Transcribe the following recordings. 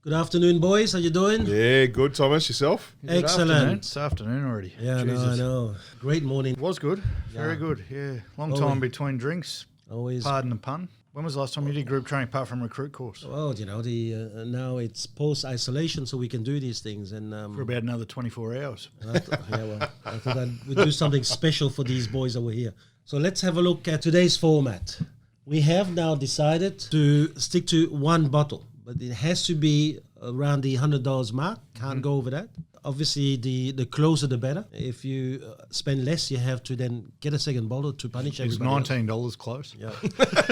Good afternoon, boys. How you doing? Yeah, good, Thomas. Yourself? Good Excellent. Afternoon. It's afternoon already. Yeah, I know. Great morning. It was good. Very good. Yeah. Long Always. time between drinks. Always. Pardon the pun. When was the last time you did group training apart from recruit course? Well, now it's post-isolation, so we can do these things. And For about another 24 hours. I thought we'd do something special for these boys over here. So let's have a look at today's format. We have now decided to stick to one bottle, but it has to be around the $100 mark. Can't go over that. Obviously, the closer the better. If you spend less, you have to then get a second bottle to punish everybody. It's $19 close. Yeah.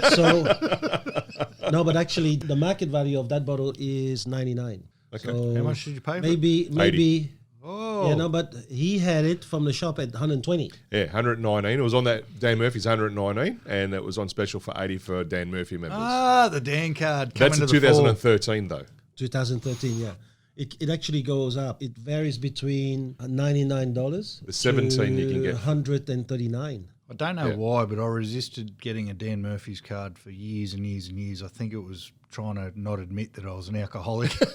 So, no, but actually, the market value of that bottle is $99. Okay. So How much did you pay for it? Maybe. Oh. Yeah, no, but he had it from the shop at 120. Yeah, 119. It was on that Dan Murphy's 119, and it was on special for 80 for Dan Murphy members. Ah, the Dan card. That's coming a to the fore. 2013, though. 2013, yeah. It actually goes up. It varies between $99 The 17 you can get. $139. I don't know why, but I resisted getting a Dan Murphy's card for years and years and years. I think it was trying to not admit that I was an alcoholic. It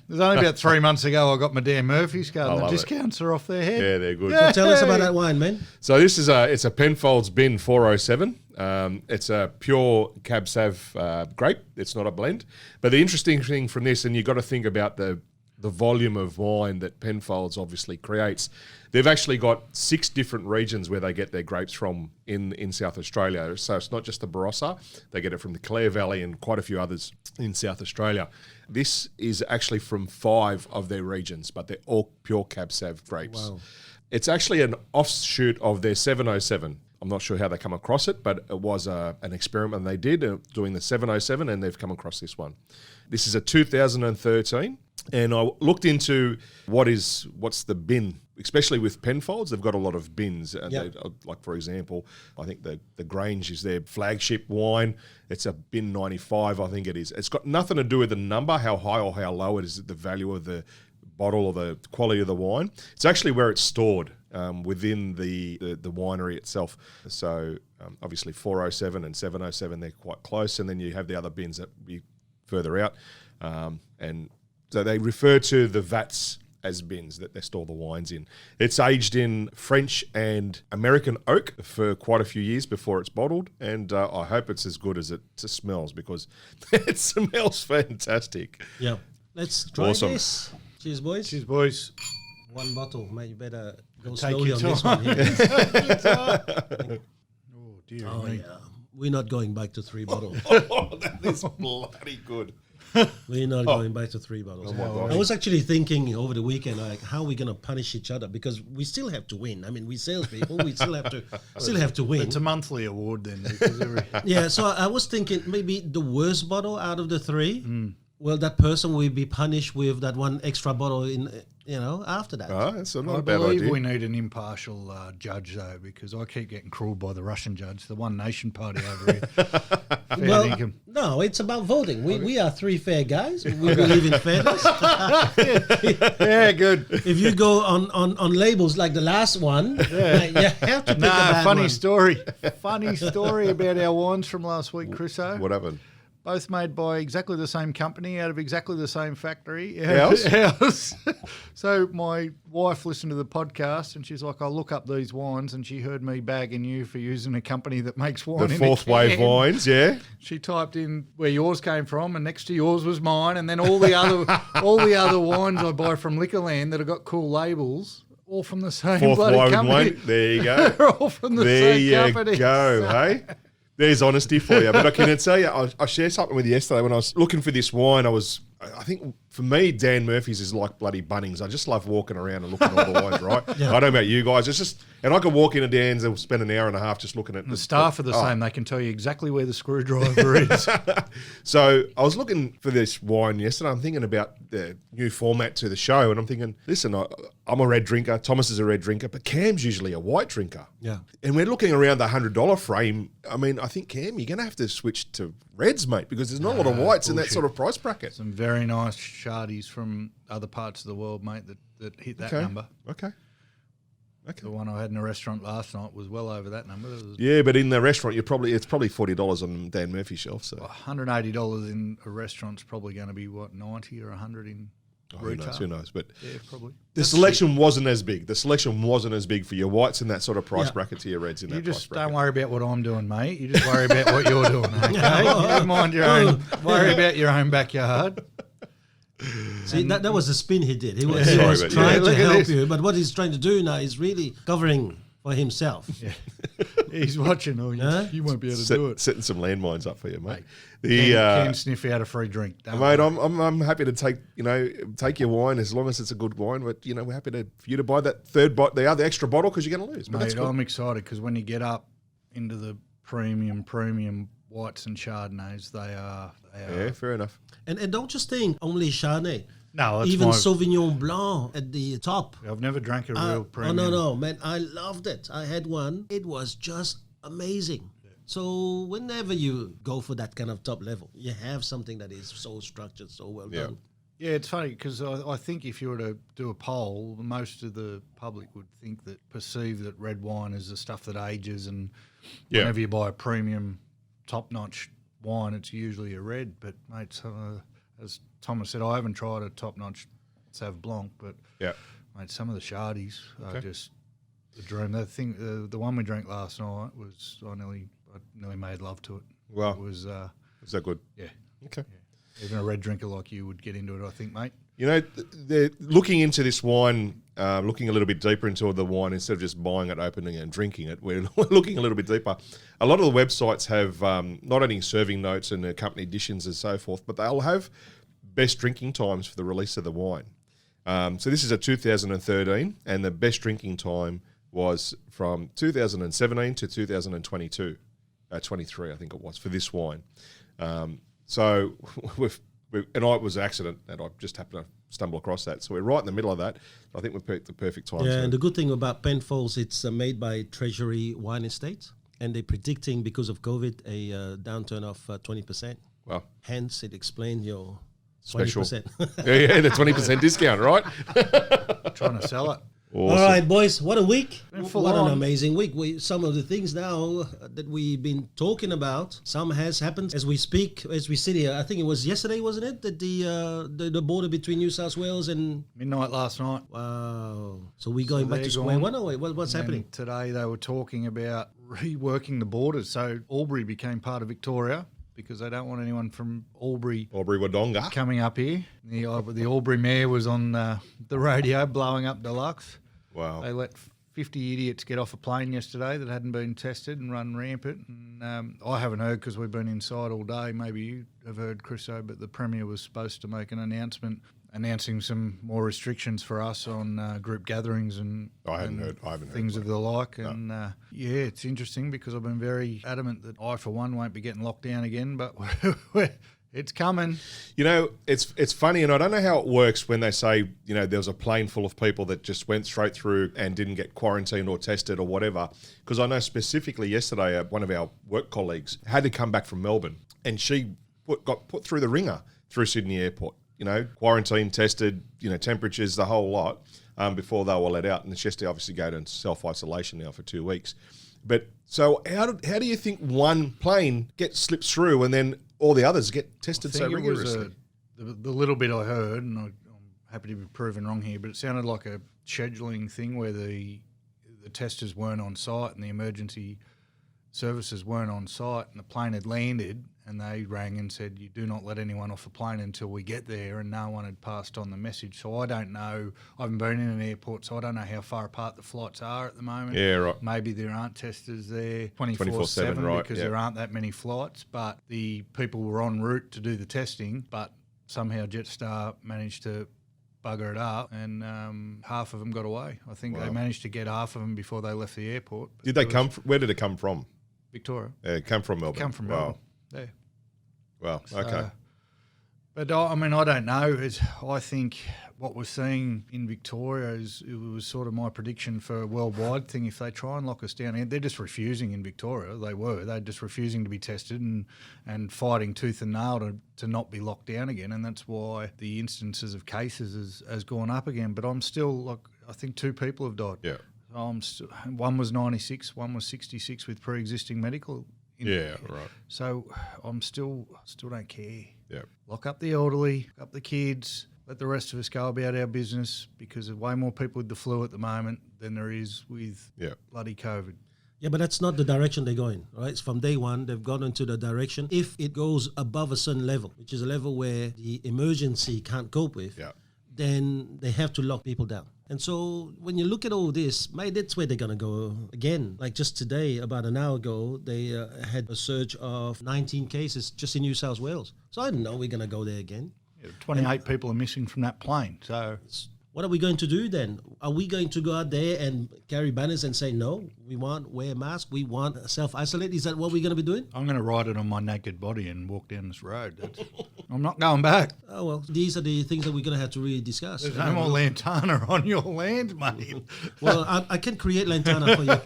was only about 3 months ago I got my Dan Murphy's card, and the discounts are off their head. Yeah, they're good. So tell us about that wine, man. So this is it's a Penfolds Bin 407. It's a pure Cab Sav grape. It's not a blend. But the interesting thing from this, and you've got to think about the volume of wine that Penfolds obviously creates. They've actually got 6 different regions where they get their grapes from in South Australia. So it's not just the Barossa. They get it from the Clare Valley and quite a few others in South Australia. This is actually from 5 of their regions, but they're all pure Cab Sav grapes. Wow. It's actually an offshoot of their 707. I'm not sure how they come across it, but it was an experiment they did doing the 707, and they've come across this one. This is a 2013. And I looked into what's the bin, especially with Penfolds. They've got a lot of bins. Yep. Like, for example, I think the Grange is their flagship wine. It's a bin 95, I think it is. It's got nothing to do with the number, how high or how low it is, the value of the bottle or the quality of the wine. It's actually where it's stored within the winery itself. So obviously 407 and 707, they're quite close. And then you have the other bins that be further out. And so they refer to the vats as bins that they store the wines in. It's aged in French and American oak for quite a few years before it's bottled, and I hope it's as good as it smells, because it smells fantastic. Yeah. Let's try this. Cheers, boys. Cheers, boys. One bottle. Mate, you better go Take slowly your on this time. one here. Oh, dear Oh, me. yeah. We're not going back to 3 bottles. Oh, that is bloody good. We're not going back to 3 bottles. Oh my gosh. I was actually thinking over the weekend, like, how are we going to punish each other? Because we still have to win. I mean, we salespeople, we still have to win. It's a monthly award then. Because Yeah, so I was thinking maybe the worst bottle out of the 3. Well, that person will be punished with that one extra bottle after that. Oh, that's not I a bad believe idea. we need an impartial judge, though, because I keep getting cruelled by the Russian judge, the One Nation Party over here. Well, no, it's about voting. We are 3 fair guys. We believe in fairness. Yeah, good. If you go on labels like the last one, you have to pick a bad funny one. story. Funny story about our wines from last week, Chriso. What happened? Both made by exactly the same company out of exactly the same factory. Ours? So my wife listened to the podcast and she's like, I'll look up these wines, and she heard me bagging you for using a company that makes wine The in fourth a wave can. wines, yeah. She typed in where yours came from, and next to yours was mine, and then all the other wines I buy from Liquorland that have got cool labels, all from the same Fourth bloody wave company. wine. There you go. They're all from the same company. There you go, hey? There's honesty for you. But I can tell you, I shared something with you yesterday when I was looking for this wine. I think for me, Dan Murphy's is like bloody Bunnings. I just love walking around and looking at all the wines, right? Yeah. I don't know about you guys. It's just, and I could walk into Dan's and spend an hour and a half just looking at The staff are the same. They can tell you exactly where the screwdriver is. So I was looking for this wine yesterday. I'm thinking about the new format to the show, and I'm thinking, listen, I'm a red drinker. Thomas is a red drinker, but Cam's usually a white drinker. Yeah. And we're looking around the $100 frame. I mean, I think, Cam, you're going to have to switch to reds, mate, because there's not a lot of whites in that sort of price bracket. Some very nice shardies from other parts of the world, mate, that hit that number. Okay. Okay. The one I had in a restaurant last night was well over that number. It was Yeah, but in the restaurant, it's probably $40 on Dan Murphy's shelf. So $180 in a restaurant's probably going to be, what, 90 or 100 in retail? Who knows? But Yeah, probably. the selection wasn't as big. The selection wasn't as big for your whites in that sort of price bracket to your reds in You that price just bracket. don't worry about what I'm doing, mate. You just worry about what you're doing, okay? You mind your own. Worry about your own backyard. See, that was the spin he did. He was, Yeah. he was Sorry, but trying look to at help this. you, but what he's trying to do now is really covering for himself. Yeah. He's watching. Oh, you won't be able to do it. Setting some landmines up for you, mate. Can sniff out a free drink. Don't Mate, worry. I'm happy to take your wine as long as it's a good wine. But we're happy for you to buy that the other extra bottle because you're going to lose. But that's Mate, good. I'm excited because when you get up into the premium whites and Chardonnays, they are. Yeah, fair enough. And don't just think only Chardonnay. No, that's Even my, Sauvignon Blanc at the top. I've never drank a real Oh, premium. no, man. I loved it. I had one. It was just amazing. So whenever you go for that kind of top level, you have something that is so structured, so well Yeah. done. Yeah, it's funny because I think if you were to do a poll, most of the public would perceive that red wine is the stuff that ages, and Yeah. whenever you buy a premium, top-notch wine, it's usually a red. But mate, as Thomas said, I haven't tried a top-notch Sauv Blanc, but Yeah. mate, some of the Shardies are Okay. just the dream. The thing, the one we drank last night was I nearly made love to it. Wow. It was Is that good? yeah. Okay. Even a red drinker like you would get into it, I think, mate. They're looking into this wine, looking a little bit deeper into the wine instead of just buying it, opening it, and drinking it. We're looking a little bit deeper. A lot of the websites have not only serving notes and accompanied editions and so forth, but they'll have best drinking times for the release of the wine. So this is a 2013, and the best drinking time was from 2017 to 2022, 23, I think it was, for this wine. So and it was an accident that I just happened to stumble across that. So we're right in the middle of that. I think we picked the perfect time. Yeah, and the good thing about Penfolds, it's made by Treasury Wine Estates, and they're predicting, because of COVID, a downturn of 20%. Wow. Hence, it explained your Special. 20%. Yeah, the 20% discount, right? Trying to sell it. Awesome. All right, boys, what a week. full What on. an amazing week. Some of the things now that we've been talking about, some has happened as we speak, as we sit here. I think it was yesterday, wasn't it, that the border between New South Wales and... Midnight last night. Wow. So we're going back they're to square gone. one, or wait, what's And happening? today they were talking about reworking the borders. So Albury became part of Victoria because they don't want anyone from Albury Aubrey Wodonga. coming up here. The Albury mayor was on the radio blowing up Deluxe. Wow. They let 50 idiots get off a plane yesterday that hadn't been tested and run rampant. And I haven't heard because we've been inside all day. Maybe you have heard, Chriso, but the Premier was supposed to make an announcement announcing some more restrictions for us on group gatherings and I haven't heard. things of the like. And yeah, it's interesting because I've been very adamant that I, for one, won't be getting locked down again, but it's coming. It's funny, and I don't know how it works when they say, there was a plane full of people that just went straight through and didn't get quarantined or tested or whatever. Because I know specifically yesterday, one of our work colleagues had to come back from Melbourne, and she got put through the ringer through Sydney Airport. Quarantine, tested, temperatures, the whole lot, before they were let out. And she has to obviously go to self-isolation now for 2 weeks. But so how do you think one plane slips through and then all the others get tested so rigorously? The little bit I heard, and I'm happy to be proven wrong here, but it sounded like a scheduling thing where the testers weren't on site and the emergency services weren't on site, and the plane had landed, and they rang and said, you do not let anyone off the plane until we get there, and no one had passed on the message. So I don't know. I haven't been in an airport, so I don't know how far apart the flights are at the moment. Yeah, right. Maybe there aren't testers there 24/7, right, because yeah. there aren't that many flights, but the people were en route to do the testing, but somehow Jetstar managed to bugger it up, and half of them got away. I think they managed to get half of them before they left the airport. Did they come? Where did it come from? Victoria. Come from Melbourne. Come from Wow. Melbourne. Yeah. Wow. Okay. But I mean, I don't know. I think what we're seeing in Victoria it was sort of my prediction for a worldwide thing. If they try and lock us down, they're just refusing in Victoria. They're just refusing to be tested and fighting tooth and nail to not be locked down again. And that's why the instances of cases has gone up again. But I'm still I think 2 people have died. Yeah. One was 96, one was 66 with pre-existing medical. Yeah, right. So I'm still don't care. Yeah. Lock up the elderly, lock up the kids, let the rest of us go about our business, because there's way more people with the flu at the moment than there is with bloody COVID. Yeah, but that's not the direction they're going, right? It's from day one, they've gone into the direction. If it goes above a certain level, which is a level where the emergency can't cope with, then they have to lock people down. And so when you look at all this, mate, that's where they're going to go again. Like just today, about an hour ago, they had a surge of 19 cases just in New South Wales. So I don't know we're going to go there again. 28 people are missing from that plane. So what are we going to do then? Are we going to go out there and carry banners and say, no, we want wear masks, we want self-isolate? Is that what we're going to be doing? I'm going to ride it on my naked body and walk down this road. I'm not going back. Oh, well, these are the things that we're going to have to really discuss. There's no more lantana on your land, mate. Well, I can create lantana for you.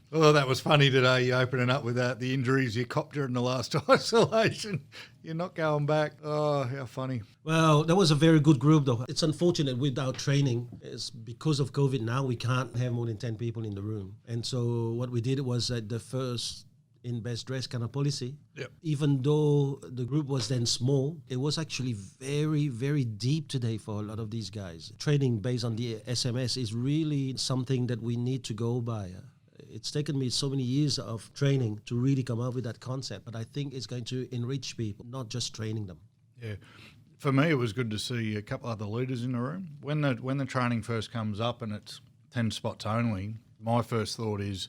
Well, that was funny today, you opening up with the injuries you copped during the last isolation. You're not going back. Oh, how funny. Well, that was a very good group, though. It's unfortunate with our training. It's because of COVID now, we can't have more than 10 people in the room. And so what we did was the first in best dress kind of policy. Yep. Even though the group was then small, it was actually very, very deep today for a lot of these guys. Training based on the SMS is really something that we need to go by. It's taken me so many years of training to really come up with that concept, but I think it's going to enrich people, not just training them. Yeah. For me, it was good to see a couple other leaders in the room. When the training first comes up and it's 10 spots only, my first thought is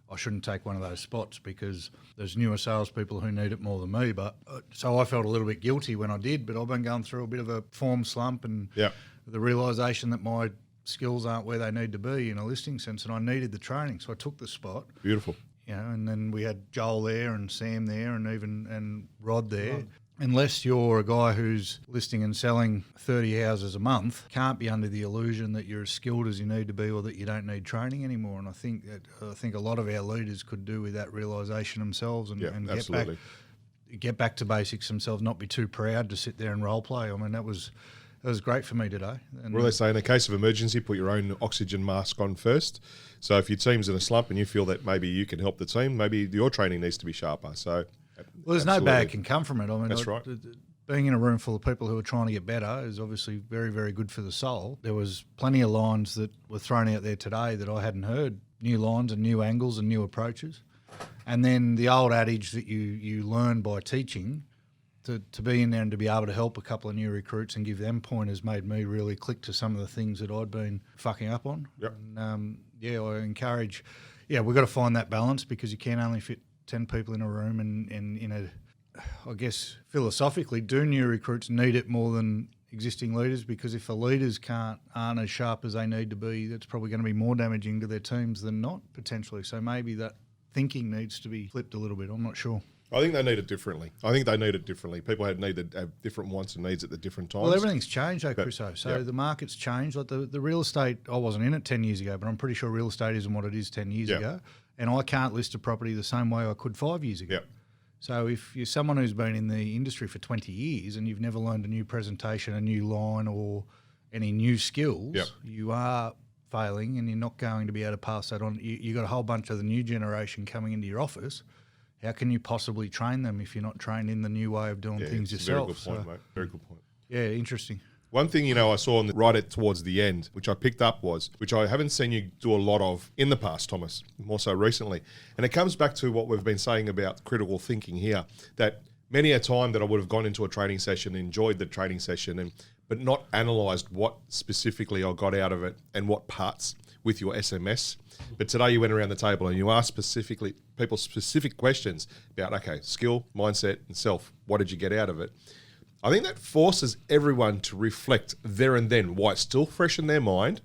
I shouldn't take one of those spots because there's newer salespeople who need it more than me. But so I felt a little bit guilty when I did, but I've been going through a bit of a form slump and the realisation that my skills aren't where they need to be in a listing sense, and I needed the training, so I took the spot. Beautiful. You know, and then we had Joel there and Sam there and Rod there. Unless you're a guy who's listing and selling 30 houses a month, can't be under the illusion that you're as skilled as you need to be or that you don't need training anymore. And I think a lot of our leaders could do with that realisation themselves and get back to basics themselves, not be too proud to sit there and role play. I mean, that was great for me today. And what do they say? In a case of emergency, put your own oxygen mask on first. So if your team's in a slump and you feel that maybe you can help the team, maybe your training needs to be sharper. So, there's no bad can come from it. I mean, that's right. Being in a room full of people who are trying to get better is obviously very, very good for the soul. There was plenty of lines that were thrown out there today that I hadn't heard. New lines and new angles and new approaches. And then the old adage that you learn by teaching, to be in there and to be able to help a couple of new recruits and give them pointers made me really click to some of the things that I'd been fucking up on. Yep. And, I encourage, we've got to find that balance because you can only fit 10 people in a room and in a, I guess, philosophically, do new recruits need it more than existing leaders? Because if the leaders aren't as sharp as they need to be, that's probably going to be more damaging to their teams than not, potentially. So maybe that thinking needs to be flipped a little bit. I'm not sure. I think they need it differently. People need to have different wants and needs at the different times. Well, everything's changed, though, Chriso. So the market's changed. Like the real estate, I wasn't in it 10 years ago, but I'm pretty sure real estate isn't what it is 10 years ago. And I can't list a property the same way I could 5 years ago. Yep. So if you're someone who's been in the industry for 20 years and you've never learned a new presentation, a new line or any new skills, you are failing and you're not going to be able to pass that on. You've got a whole bunch of the new generation coming into your office. How can you possibly train them if you're not trained in the new way of doing things yourself? Very good point, mate. Very good point. Yeah, interesting. One thing, I saw towards the end, which I picked up which I haven't seen you do a lot of in the past, Thomas, more so recently. And it comes back to what we've been saying about critical thinking here, that many a time that I would have gone into a training session, enjoyed the training session, but not analysed what specifically I got out of it and what parts with your SMS. But today you went around the table and you asked people specific questions about, okay, skill, mindset and self. What did you get out of it? I think that forces everyone to reflect there and then why it's still fresh in their mind,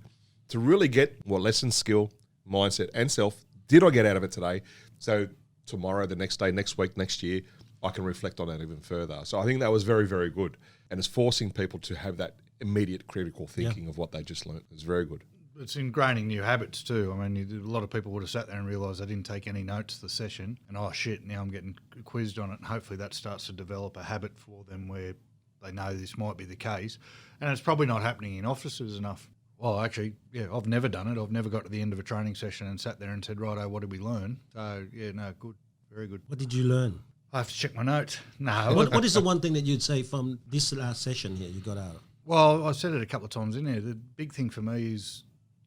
to really get what lessons, skill, mindset and self did I get out of it today. So tomorrow, the next day, next week, next year, I can reflect on that even further. So I think that was very, very good. And it's forcing people to have that immediate critical thinking of what they just learned. It's very good. It's ingraining new habits too. I mean, a lot of people would have sat there and realised they didn't take any notes the session and, oh shit, now I'm getting quizzed on it. And hopefully that starts to develop a habit for them where they know this might be the case. And it's probably not happening in offices enough. Well, actually, yeah, I've never done it. I've never got to the end of a training session and sat there and said, righto, what did we learn? So, yeah, no, good, very good. What did you learn? I have to check my notes. No. What is the one thing that you'd say from this last session here you got out of? Well, I said it a couple of times in there. The big thing for me is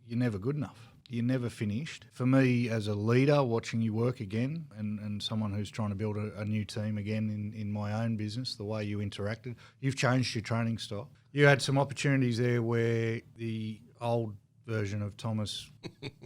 you're never good enough. You're never finished. For me, as a leader, watching you work again and someone who's trying to build a new team again in my own business, the way you interacted, you've changed your training style. You had some opportunities there where the old version of Thomas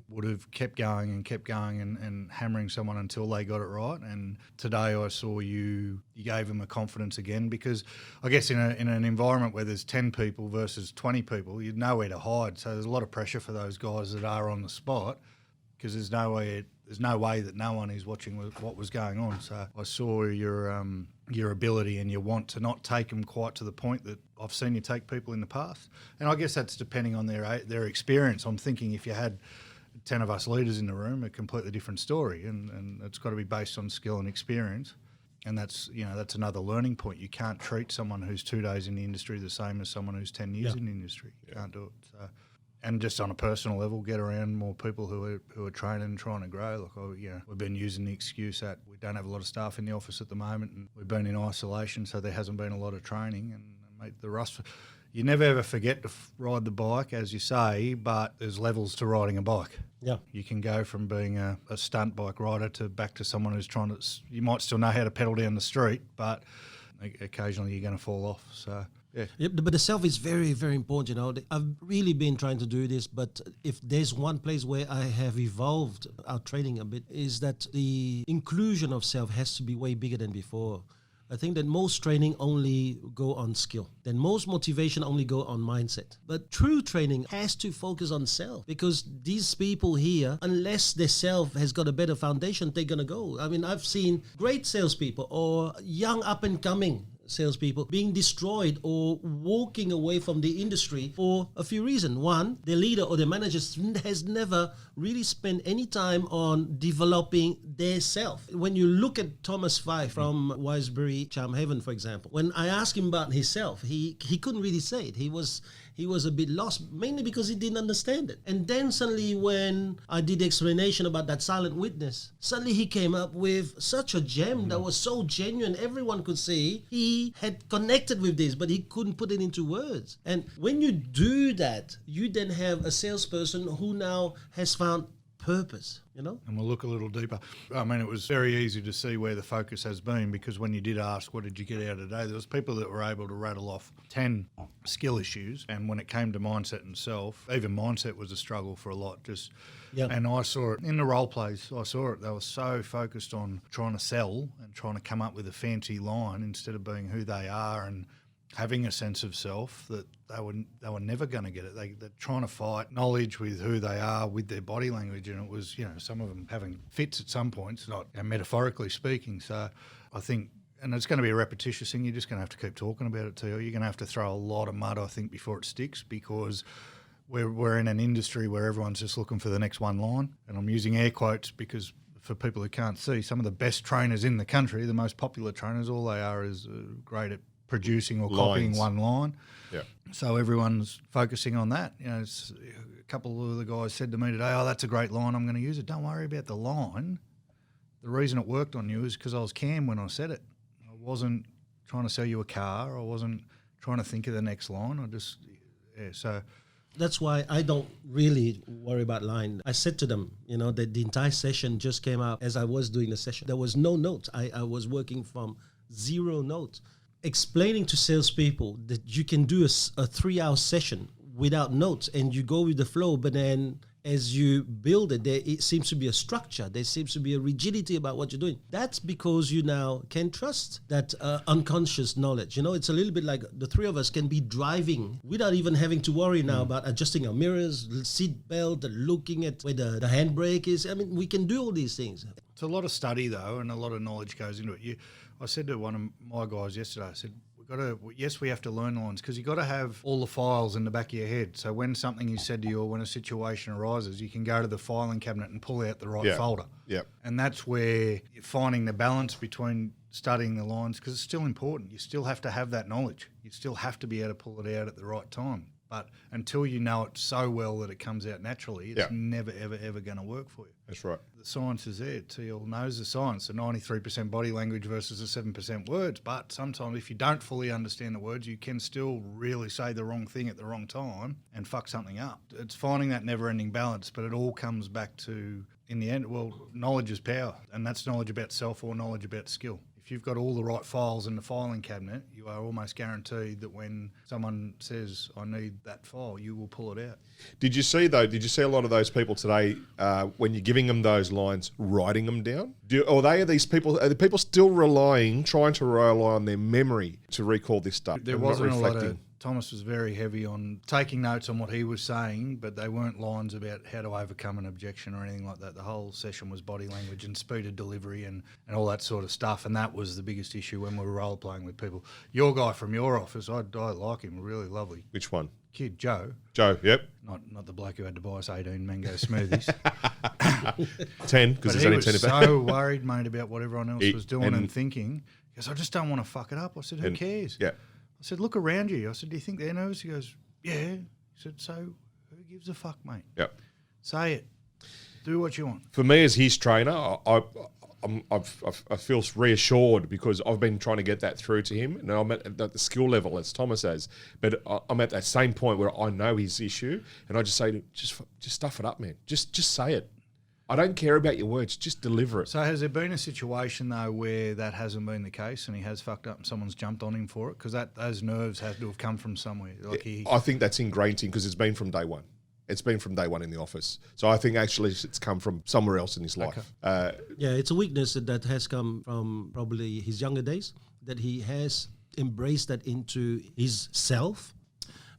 would have kept going and hammering someone until they got it right. And today I saw you gave them a confidence again, because I guess in an environment where there's 10 people versus 20 people, you'd nowhere to hide. So there's a lot of pressure for those guys that are on the spot, because there's no way that no one is watching what was going on. So I saw your ability and your want to not take them quite to the point that I've seen you take people in the past. And I guess that's depending on their experience. I'm thinking if you had 10 of us leaders in the room, a completely different story, and it's got to be based on skill and experience. And that's another learning point. You can't treat someone who's 2 days in the industry the same as someone who's 10 years in the industry. You can't do it. So. And just on a personal level, get around more people who are training and trying to grow. We've been using the excuse that we don't have a lot of staff in the office at the moment, and we've been in isolation, so there hasn't been a lot of training. And mate, the rust. You never ever forget to ride the bike, as you say, but there's levels to riding a bike. Yeah, you can go from being a stunt bike rider to back to someone who's trying to. You might still know how to pedal down the street, but occasionally you're going to fall off. So. Yeah. But the self is very, very important. I've really been trying to do this, but if there's one place where I have evolved our training a bit, is that the inclusion of self has to be way bigger than before. I think that most training only go on skill. Then most motivation only go on mindset. But true training has to focus on self, because these people here, unless their self has got a better foundation, they're going to go. I mean, I've seen great salespeople or young up and coming salespeople being destroyed or walking away from the industry for a few reasons. One, their leader or their manager has never really spent any time on developing their self. When you look at Thomas Fife from Wisebury Charm Haven, for example, when I asked him about himself, he couldn't really say it. He was a bit lost, mainly because he didn't understand it. And then suddenly when I did the explanation about that silent witness, suddenly he came up with such a gem that was so genuine. Everyone could see he had connected with this, but he couldn't put it into words. And when you do that, you then have a salesperson who now has found purpose, And we'll look a little deeper. I mean, it was very easy to see where the focus has been, because when you did ask, what did you get out of today, there was people that were able to rattle off 10 skill issues. And when it came to mindset and self, even mindset was a struggle for a lot. And I saw it in the role plays. I saw it. They were so focused on trying to sell and trying to come up with a fancy line instead of being who they are and having a sense of self, that they were never going to get it. They're trying to fight knowledge with who they are, with their body language, and it was, some of them having fits at some points, not metaphorically speaking. So I think, and it's going to be a repetitious thing, you're just going to have to keep talking about it too. You're going to have to throw a lot of mud, I think, before it sticks, because we're in an industry where everyone's just looking for the next one line, and I'm using air quotes because for people who can't see, some of the best trainers in the country, the most popular trainers, all they are is great at producing or copying one line. Yeah. So everyone's focusing on that. A couple of the guys said to me today, "Oh, that's a great line. I'm going to use it." Don't worry about the line. The reason it worked on you is because I was calm when I said it. I wasn't trying to sell you a car. I wasn't trying to think of the next line. So that's why I don't really worry about line. I said to them, that the entire session just came out as I was doing the session. There was no notes. I was working from zero notes. Explaining to salespeople that you can do a 3-hour session without notes and you go with the flow, but then as you build it, it seems to be a structure. There seems to be a rigidity about what you're doing. That's because you now can trust that unconscious knowledge. It's a little bit like the three of us can be driving without even having to worry now about adjusting our mirrors, seat belt, looking at where the handbrake is. I mean, we can do all these things. It's a lot of study, though, and a lot of knowledge goes into it. I said to one of my guys yesterday, I said, we have to learn lines, because you've got to have all the files in the back of your head. So when something is said to you or when a situation arises, you can go to the filing cabinet and pull out the right folder. Yeah. And that's where you're finding the balance between studying the lines, because it's still important. You still have to have that knowledge. You still have to be able to pull it out at the right time. But until you know it so well that it comes out naturally, it's never, ever, ever going to work for you. That's right. The science is there. TL knows the science, the 93% body language versus the 7% words. But sometimes if you don't fully understand the words, you can still really say the wrong thing at the wrong time and fuck something up. It's finding that never-ending balance, but it all comes back to, in the end, well, knowledge is power, and that's knowledge about self or knowledge about skill. If you've got all the right files in the filing cabinet, you are almost guaranteed that when someone says, I need that file, you will pull it out. Did you see a lot of those people today, when you're giving them those lines, writing them down? Are the people still trying to rely on their memory to recall this stuff? There wasn't a lot of... Thomas was very heavy on taking notes on what he was saying, but they weren't lines about how to overcome an objection or anything like that. The whole session was body language and speed of delivery and all that sort of stuff, and that was the biggest issue when we were role-playing with people. Your guy from your office, I like him, really lovely. Which one? Kid, Joe. Joe, yep. Not the bloke who had to buy us 18 mango smoothies. 10, because there's only 10 of about. So worried, mate, about what everyone else was doing and thinking. He goes, I just don't want to fuck it up. I said, who cares? Yeah. I said, look around you. I said, do you think they're nervous? He goes, yeah. He said, so who gives a fuck, mate? Yeah. Say it. Do what you want. For me as his trainer, I feel reassured because I've been trying to get that through to him, and I'm at the skill level as Thomas has, but I'm at that same point where I know his issue, and I just say, just stuff it up, man. Just say it. I don't care about your words. Just deliver it. So has there been a situation, though, where that hasn't been the case and he has fucked up and someone's jumped on him for it? Because those nerves had to have come from somewhere. I think that's ingrained in because it's been from day one. It's been from day one in the office. So I think actually it's come from somewhere else in his life. Okay. It's a weakness that has come from probably his younger days, that he has embraced that into his self.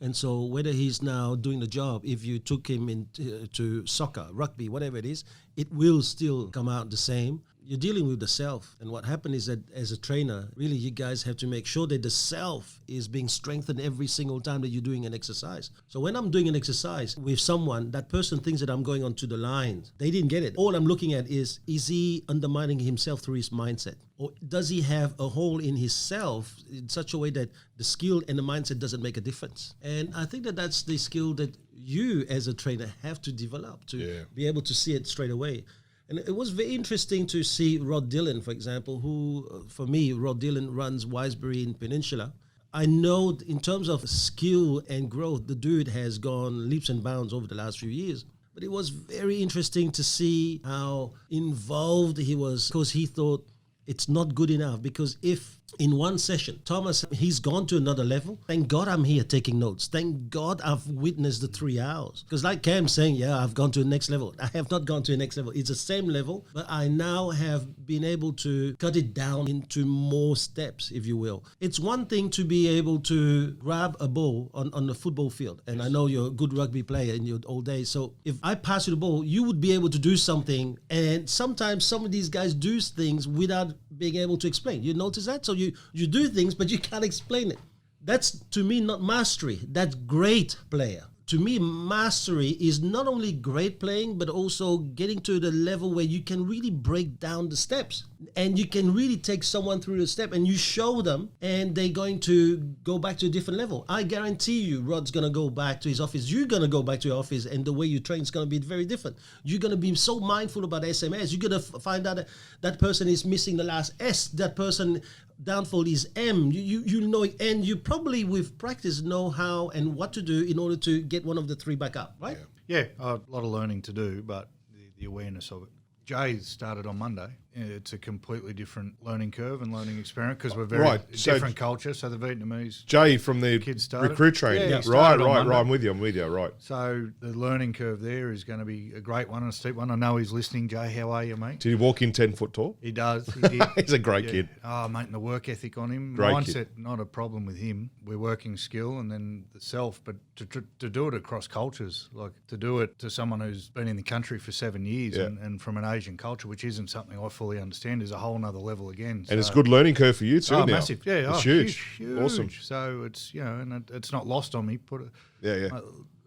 And so whether he's now doing the job, if you took him into soccer, rugby, whatever it is, it will still come out the same. You're dealing with the self. And what happened is that as a trainer, really you guys have to make sure that the self is being strengthened every single time that you're doing an exercise. So when I'm doing an exercise with someone, that person thinks that I'm going onto the lines. They didn't get it. All I'm looking at is he undermining himself through his mindset? Or does he have a hole in his self in such a way that the skill and the mindset doesn't make a difference? And I think that that's the skill that you as a trainer have to develop to be able to see it straight away. And it was very interesting to see Rod Dillon, for example, who, for me, Rod Dillon runs Wisebury in Peninsula. I know in terms of skill and growth, the dude has gone leaps and bounds over the last few years. But it was very interesting to see how involved he was, because he thought it's not good enough. Because if in one session, Thomas, he's gone to another level. Thank God I'm here taking notes. Thank God I've witnessed the 3 hours. Because like Cam's saying, I've gone to the next level. I have not gone to the next level. It's the same level, but I now have been able to cut it down into more steps, if you will. It's one thing to be able to grab a ball on the football field. And I know you're a good rugby player in your old days. So if I pass you the ball, you would be able to do something. And sometimes some of these guys do things without being able to explain. You notice that? So you do things, but you can't explain it. That's, to me, not mastery. That's great player. To me, mastery is not only great playing, but also getting to the level where you can really break down the steps. And you can really take someone through the step and you show them and they're going to go back to a different level. I guarantee you, Rod's going to go back to his office. You're going to go back to your office and the way you train is going to be very different. You're going to be so mindful about SMS. You're going to find out that person is missing the last S. That person downfall is M. You know it, and you probably with practice know how and what to do in order to get one of the three back up, right? Yeah, a lot of learning to do, but the awareness of it. Jay started on Monday. It's a completely different learning curve and learning experiment because we're very different culture. So the Vietnamese Jay from the kids started. recruit training, right. I'm with you. Right. So the learning curve there is going to be a great one and a steep one. I know he's listening. Jay, how are you, mate? Did he walk in 10 foot tall? He does. He did. He's a great kid. Oh, mate, and the work ethic on him, great mindset, kid. Not a problem with him. We're working skill and then the self, but to do it across cultures, like to do it to someone who's been in the country for 7 years and from an Asian culture, which isn't something I fully understand, is a whole nother level again. And it's a good learning curve for you too now. Massive. Yeah, it's huge. Awesome. So it's, and it's not lost on me.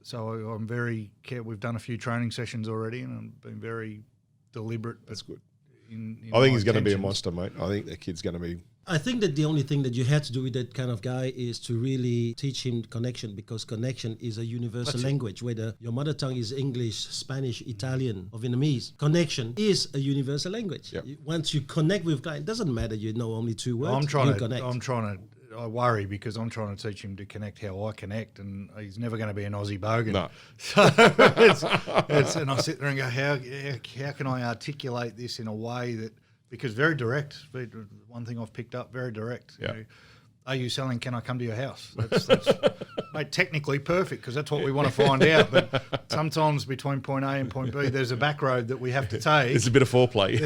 So I'm very careful. We've done a few training sessions already and I've been very deliberate. That's good. In I think he's going to be a monster, mate. I think that kid's going to be I think that the only thing that you have to do with that kind of guy is to really teach him connection, because connection is a universal language. Whether your mother tongue is English, Spanish, Italian, or Vietnamese, connection is a universal language. Yep. Once you connect with client, it doesn't matter you know only 2 words. I worry because I'm trying to teach him to connect how I connect, and he's never going to be an Aussie bogan. No. So and I sit there and go, how can I articulate this in a way that, because very direct, one thing I've picked up, very direct. Yeah. You know, are you selling, can I come to your house? That's mate, technically perfect, because that's what we want to find out. But sometimes between point A and point B, there's a back road that we have to take. It's a bit of foreplay.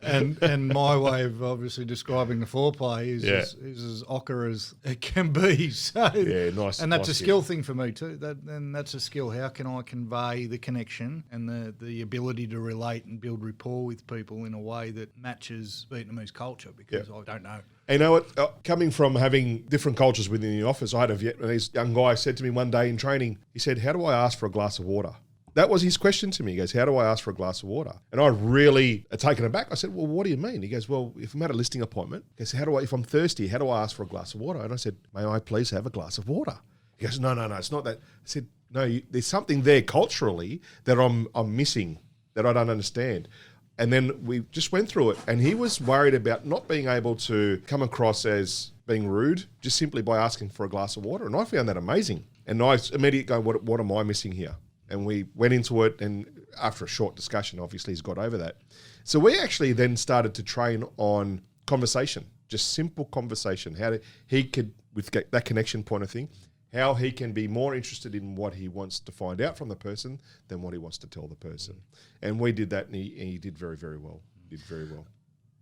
And my way of obviously describing the foreplay is as ochre as it can be. So nice. And that's nice a skill thing for me too. That's a skill. How can I convey the connection and the ability to relate and build rapport with people in a way that matches Vietnamese culture? Because I don't know. And you know what? Coming from having different cultures within the office, I had a Vietnamese young guy said to me one day in training, he said, "How do I ask for a glass of water?" That was his question to me. He goes, "How do I ask for a glass of water?" And I really taken aback. I said, "Well, what do you mean?" He goes, "Well, if I'm at a listing appointment, he goes, if I'm thirsty, how do I ask for a glass of water?" And I said, "May I please have a glass of water?" He goes, No, it's not that. I said, "No, there's something there culturally that I'm missing, that I don't understand." And then we just went through it. And he was worried about not being able to come across as being rude just simply by asking for a glass of water. And I found that amazing. And I immediately go, what am I missing here? And we went into it, and after a short discussion, obviously he's got over that. So we actually then started to train on conversation, just simple conversation, how he could, with that connection point of thing, how he can be more interested in what he wants to find out from the person than what he wants to tell the person. And we did that, and he did very, very well.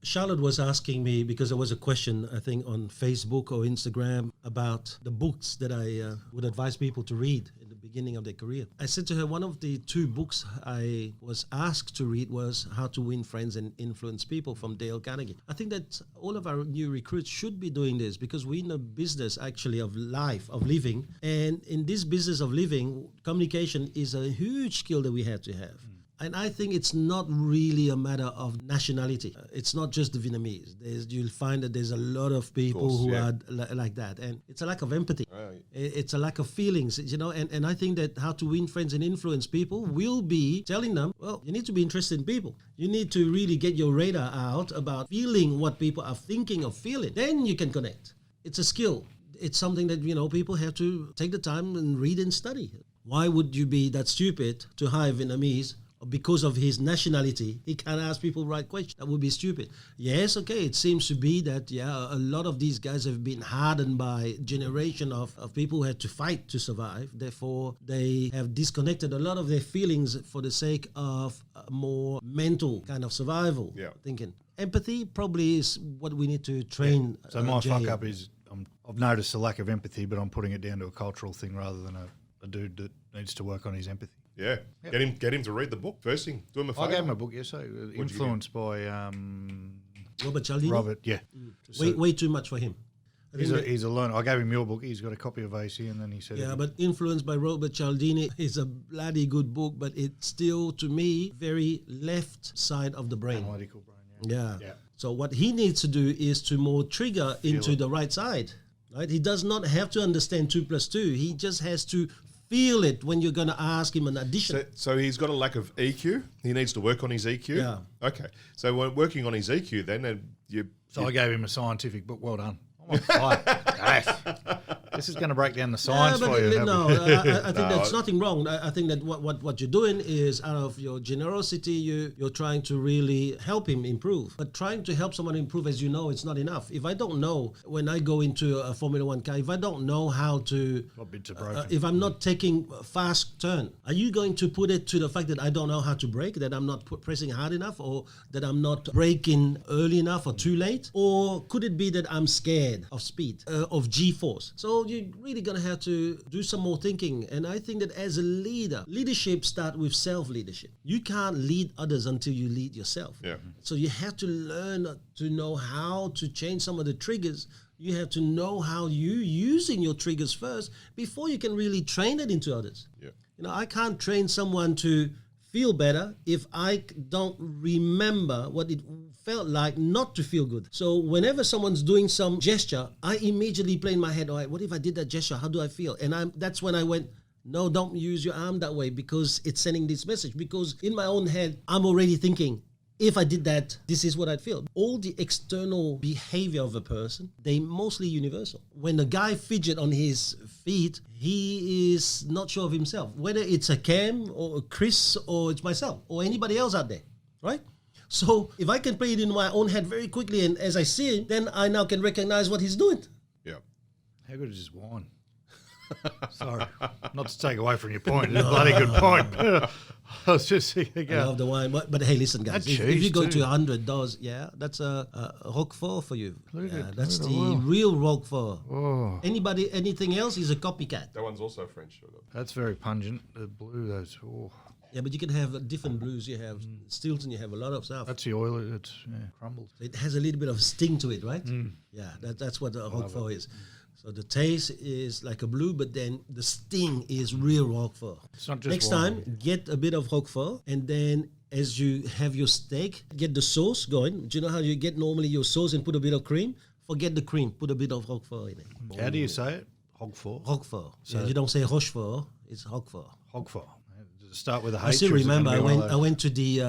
Charlotte was asking me, because there was a question, I think, on Facebook or Instagram about the books that I would advise people to read in the beginning of their career. I said to her, one of the 2 books I was asked to read was How to Win Friends and Influence People from Dale Carnegie. I think that all of our new recruits should be doing this, because we're in a business actually of life, of living. And in this business of living, communication is a huge skill that we have to have. And I think it's not really a matter of nationality. It's not just the Vietnamese. You'll find that there's a lot of people who are like that. And it's a lack of empathy. Right. It's a lack of feelings, and I think that How to Win Friends and Influence People will be telling them, well, you need to be interested in people. You need to really get your radar out about feeling what people are thinking of feeling. Then you can connect. It's a skill. It's something that, people have to take the time and read and study. Why would you be that stupid to hire Vietnamese? Because of his nationality, he can't ask people the right questions. That would be stupid. Yes, okay, it seems to be that, a lot of these guys have been hardened by generation of people who had to fight to survive. Therefore, they have disconnected a lot of their feelings for the sake of a more mental kind of survival thinking. Empathy probably is what we need to train. So my fuck up is I've noticed a lack of empathy, but I'm putting it down to a cultural thing rather than a dude that needs to work on his empathy. Yeah, get him to read the book first thing. Do him a favour. I gave him a book yesterday, influenced by Robert Cialdini. Robert, way too much for him. He's a learner. I gave him your book. He's got a copy of AC, and then he said, "Yeah, but Influenced by Robert Cialdini is a bloody good book, but it's still, to me, very left side of the brain. Analytical brain. Yeah. So what he needs to do is to more trigger into the right side. Right? He does not have to understand 2 + 2. He just has to feel it when you're going to ask him an addition. So he's got a lack of EQ. He needs to work on his EQ. Yeah. Okay. So when working on his EQ, then I gave him a scientific book. Well done. I'm on fire. This is going to break down the science for you. I think there's nothing wrong. I think that what you're doing is, out of your generosity, you're trying to really help him improve. But trying to help someone improve, as you know, it's not enough. If I don't know, when I go into a Formula 1 car, if I don't know how to, if I'm not taking a fast turn, are you going to put it to the fact that I don't know how to brake, that I'm not pressing hard enough, or that I'm not braking early enough or too late? Or could it be that I'm scared of speed, of G-force? So you're really going to have to do some more thinking. And I think that as a leader, leadership starts with self-leadership. You can't lead others until you lead yourself. Yeah. So you have to learn to know how to change some of the triggers. You have to know how you're using your triggers first before you can really train it into others. Yeah. I can't train someone to feel better if I don't remember what it felt like not to feel good. So whenever someone's doing some gesture, I immediately play in my head, all right, what if I did that gesture? How do I feel? And that's when I went, no, don't use your arm that way because it's sending this message. Because in my own head, I'm already thinking, if I did that, this is what I'd feel. All the external behavior of a person, they mostly universal. When a guy fidget on his feet, he is not sure of himself. Whether it's a Cam or a Chris or it's myself or anybody else out there, right? So if I can play it in my own head very quickly and as I see it, then I now can recognize what he's doing. Yeah. How good is this wine? Sorry, not to take away from your point. It's a bloody good point. I was just thinking, I love the wine, but hey, listen, guys. That If cheese you go too. to $100, yeah, that's a Roquefort for you. Look Yeah, at- that's look the at the well. real Roquefort. oh, Anything else is a copycat. That one's also French. that's very pungent. The blue, those. Oh, Yeah, but you can have different blues. You have Stilton. You have a lot of stuff. that's the oil. It's crumbled. It has a little bit of sting to it, right? Yeah, that's what a Roquefort is. So the taste is like a blue, but then the sting is real Roquefort. It's not just Next wine. time, get a bit of Roquefort, and then as you have your steak, get the sauce going. Do you know how you get normally your sauce and put a bit of cream? Forget the cream, put a bit of Roquefort in it. How do you say it? Hogfort. Roquefort. So you don't say Rochefort, it's Roquefort. Hogfort. Does it start with a H? I still or is it gonna remember be one of I went to the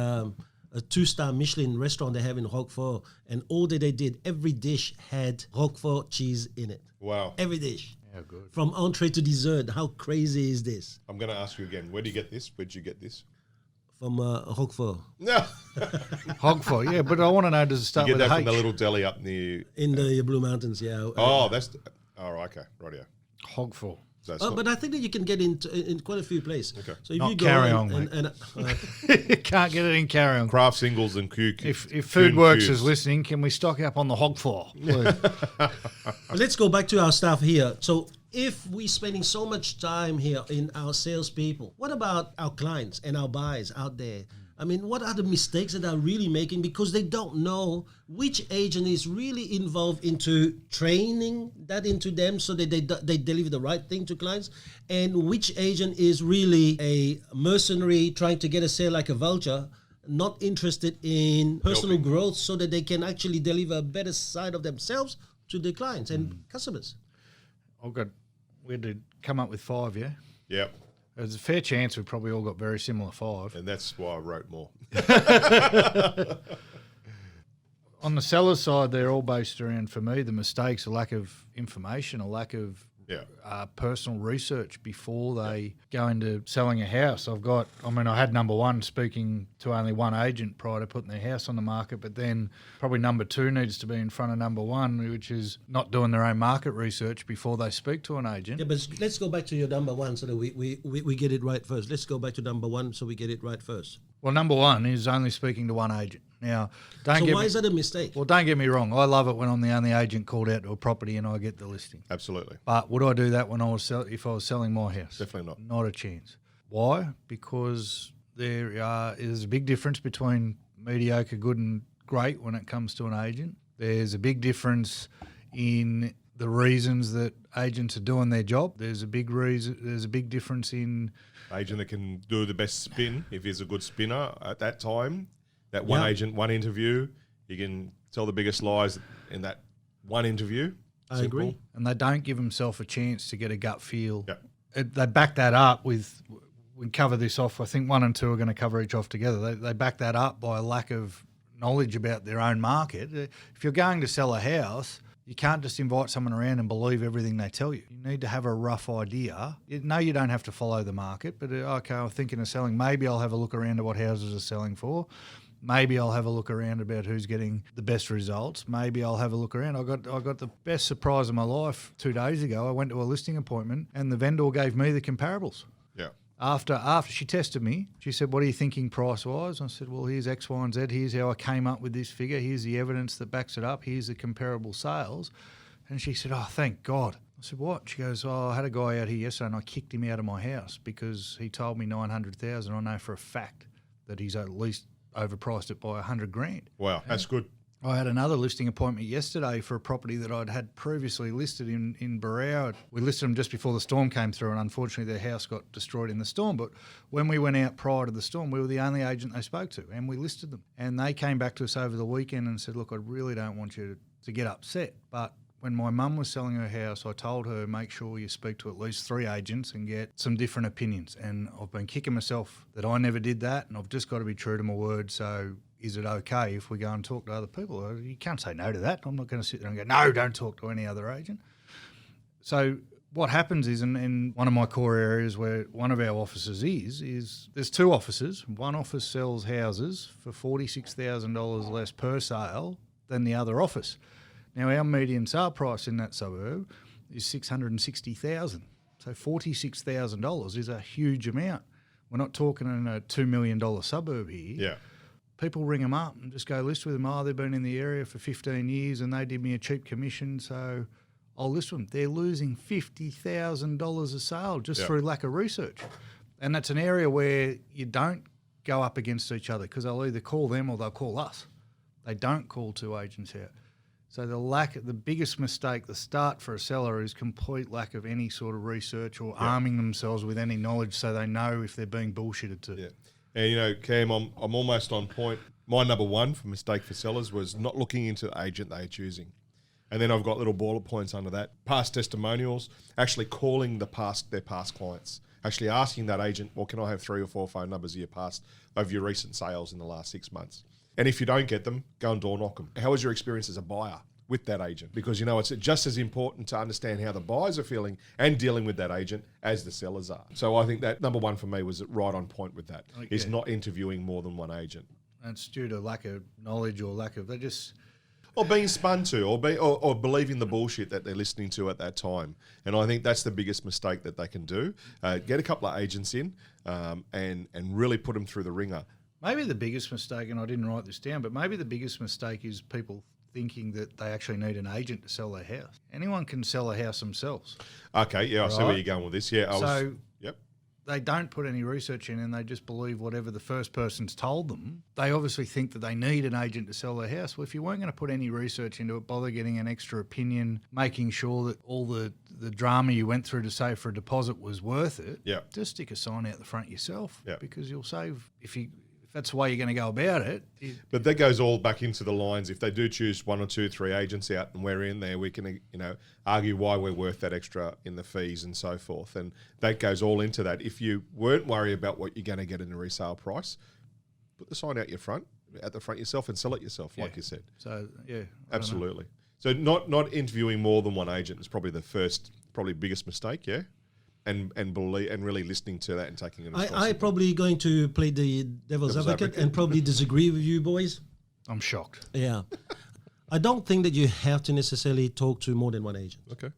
a 2-star Michelin restaurant they have in Roquefort, and all that they did, every dish had Roquefort cheese in it. Wow. Every dish. How good. From entree to dessert. How crazy is this? I'm going to ask you again. Where do you get this? Where'd you get this? From Roquefort. No. Hogfort, yeah, but I want to know, does it start You get with that a from the H? little deli up near. In the Blue Mountains, yeah. Oh, that's. Oh, okay. Rightio. Hogfort. So it's not- But I think that you can get in quite a few places. Okay. So if Not you go Carry and, On, mate. and You can't get it in carry on. craft singles and Q. If Coon Foodworks cubes. is listening, can we stock up on the Hogfort? please? let's go back to our stuff here. So if we're spending so much time here in our salespeople, what about our clients and our buyers out there? I mean, what are the mistakes that they're really making because they don't know which agent is really involved into training that into them so that they deliver the right thing to clients, and which agent is really a mercenary trying to get a sale like a vulture, not interested in personal growth so that they can actually deliver a better side of themselves to their clients and customers. We had to come up with 5, yeah? Yep. There's a fair chance we've probably all got very similar 5. And that's why I wrote more. On the seller's side, they're all based around, for me, the mistakes, a lack of information, a lack of Yeah. personal research before they go into selling a house. I had number 1 speaking to only one agent prior to putting their house on the market, but then probably number 2 needs to be in front of number 1, which is not doing their own market research before they speak to an agent. Yeah, but let's go back to your number 1 so that we get it right first. Let's go back to number 1 so we get it right first. Well, number 1 is only speaking to one agent. Now, So why is that a mistake? Well, don't get me wrong. I love it when I'm the only agent called out to a property and I get the listing. Absolutely. But would I do that when if I was selling my house? Definitely not. Not a chance. Why? Because there is a big difference between mediocre, good, and great when it comes to an agent. There's a big difference in the reasons that agents are doing their job. There's a big difference in Agent that can do the best spin if he's a good spinner at that time. That one Yeah. agent, one interview, he can tell the biggest lies in that one interview. I agree. and they don't give themselves a chance to get a gut feel. Yeah. They back that up with, we cover this off, I think 1 and 2 are going to cover each off together. They back that up by a lack of knowledge about their own market. If you're going to sell a house, you can't just invite someone around and believe everything they tell you. You need to have a rough idea. No, you don't have to follow the market, but okay, I'm thinking of selling. Maybe I'll have a look around at what houses are selling for. Maybe I'll have a look around about who's getting the best results. Maybe I'll have a look around. I got the best surprise of my life 2 days ago. I went to a listing appointment and the vendor gave me the comparables. Yeah. After she tested me, she said, "What are you thinking price-wise?" I said, "Well, here's X, Y, and Z. Here's how I came up with this figure. Here's the evidence that backs it up. Here's the comparable sales." And she said, "Oh, thank God." I said, "What?" She goes, "Oh, I had a guy out here yesterday and I kicked him out of my house because he told me 900,000. I know for a fact that he's at least overpriced it by 100 grand." Wow, that's good. I had another listing appointment yesterday for a property that I'd had previously listed in Barrow. We listed them just before the storm came through, and unfortunately their house got destroyed in the storm. But when we went out prior to the storm, we were the only agent they spoke to, and we listed them. And they came back to us over the weekend and said, look, I really don't want you to get upset, but when my mum was selling her house, I told her, make sure you speak to at least 3 agents and get some different opinions. And I've been kicking myself that I never did that, and I've just got to be true to my word. So is it okay if we go and talk to other people? You can't say no to that. I'm not going to sit there and go, no, don't talk to any other agent. So what happens is, in one of my core areas where one of our offices is there's 2 offices. One office sells houses for $46,000 less per sale than the other office. Now, our median sale price in that suburb is $660,000. So $46,000 is a huge amount. We're not talking in a $2 million suburb here. Yeah. People ring them up and just go list with them. Oh, they've been in the area for 15 years and they did me a cheap commission, so I'll list with them. They're losing $50,000 a sale just through lack of research. And that's an area where you don't go up against each other because they'll either call them or they'll call us. They don't call 2 agents out. So the biggest mistake, the start for a seller is complete lack of any sort of research or arming themselves with any knowledge so they know if they're being bullshitted to. Yeah. And, Cam, I'm almost on point. My number 1 for mistake for sellers was not looking into the agent they're choosing. And then I've got little bullet points under that. Past testimonials, actually calling their past clients, actually asking that agent, well, can I have 3 or 4 phone numbers of your recent sales in the last 6 months? And if you don't get them, go and door knock them. How was your experience as a buyer with that agent? Because, it's just as important to understand how the buyers are feeling and dealing with that agent as the sellers are. So I think that number 1 for me was right on point with that, is not interviewing more than one agent. That's due to lack of knowledge or or being spun to, or believing the bullshit that they're listening to at that time. And I think that's the biggest mistake that they can do. Get a couple of agents in and really put them through the ringer. Maybe the biggest mistake, and I didn't write this down, but maybe the biggest mistake is people thinking that they actually need an agent to sell their house. Anyone can sell a house themselves. Okay, yeah, I see where you're going with this. Yeah, they don't put any research in and they just believe whatever the first person's told them. They obviously think that they need an agent to sell their house. Well, if you weren't going to put any research into it, bother getting an extra opinion, making sure that all the drama you went through to save for a deposit was worth it. Yeah. Just stick a sign out the front yourself because you'll save if that's the way you're going to go about it. But that goes all back into the lines. If they do choose 1 or 2, 3 agents out and we're in there, we can, argue why we're worth that extra in the fees and so forth. And that goes all into that. If you weren't worried about what you're going to get in the resale price, put the sign out the front yourself and sell it yourself, like you said. So, yeah. Absolutely. So not interviewing more than one agent is probably the first, biggest mistake, yeah? And really listening to that and taking it. I probably going to play the devil's advocate and probably disagree with you boys. I'm shocked. Yeah. I don't think that you have to necessarily talk to more than one agent. Okay.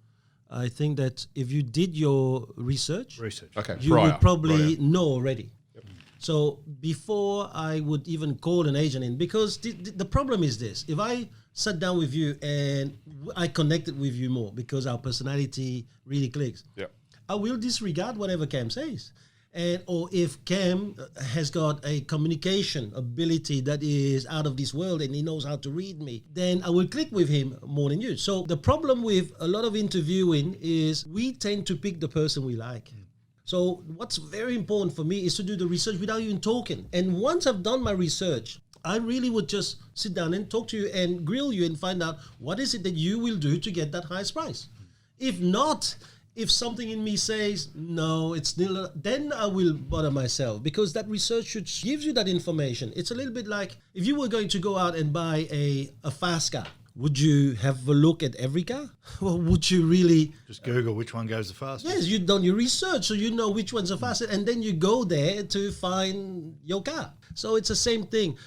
I think that if you did your research, okay, you would probably know already. Yep. So before I would even call an agent in, because the problem is this: if I sat down with you and I connected with you more because our personality really clicks, I will disregard whatever Cam says. Or if Cam has got a communication ability that is out of this world and he knows how to read me, then I will click with him more than you. So the problem with a lot of interviewing is we tend to pick the person we like. So what's very important for me is to do the research without even talking. And once I've done my research, I really would just sit down and talk to you and grill you and find out what is it that you will do to get that highest price. If not, if something in me says, no, it's still, then I will bother myself, because that research should gives you that information. It's a little bit like if you were going to go out and buy a fast car. Would you have a look at every car? Or would you really... Just Google which one goes the fastest? Yes, you've done your research, so you know which one's the fastest, and then you go there to find your car. So it's the same thing.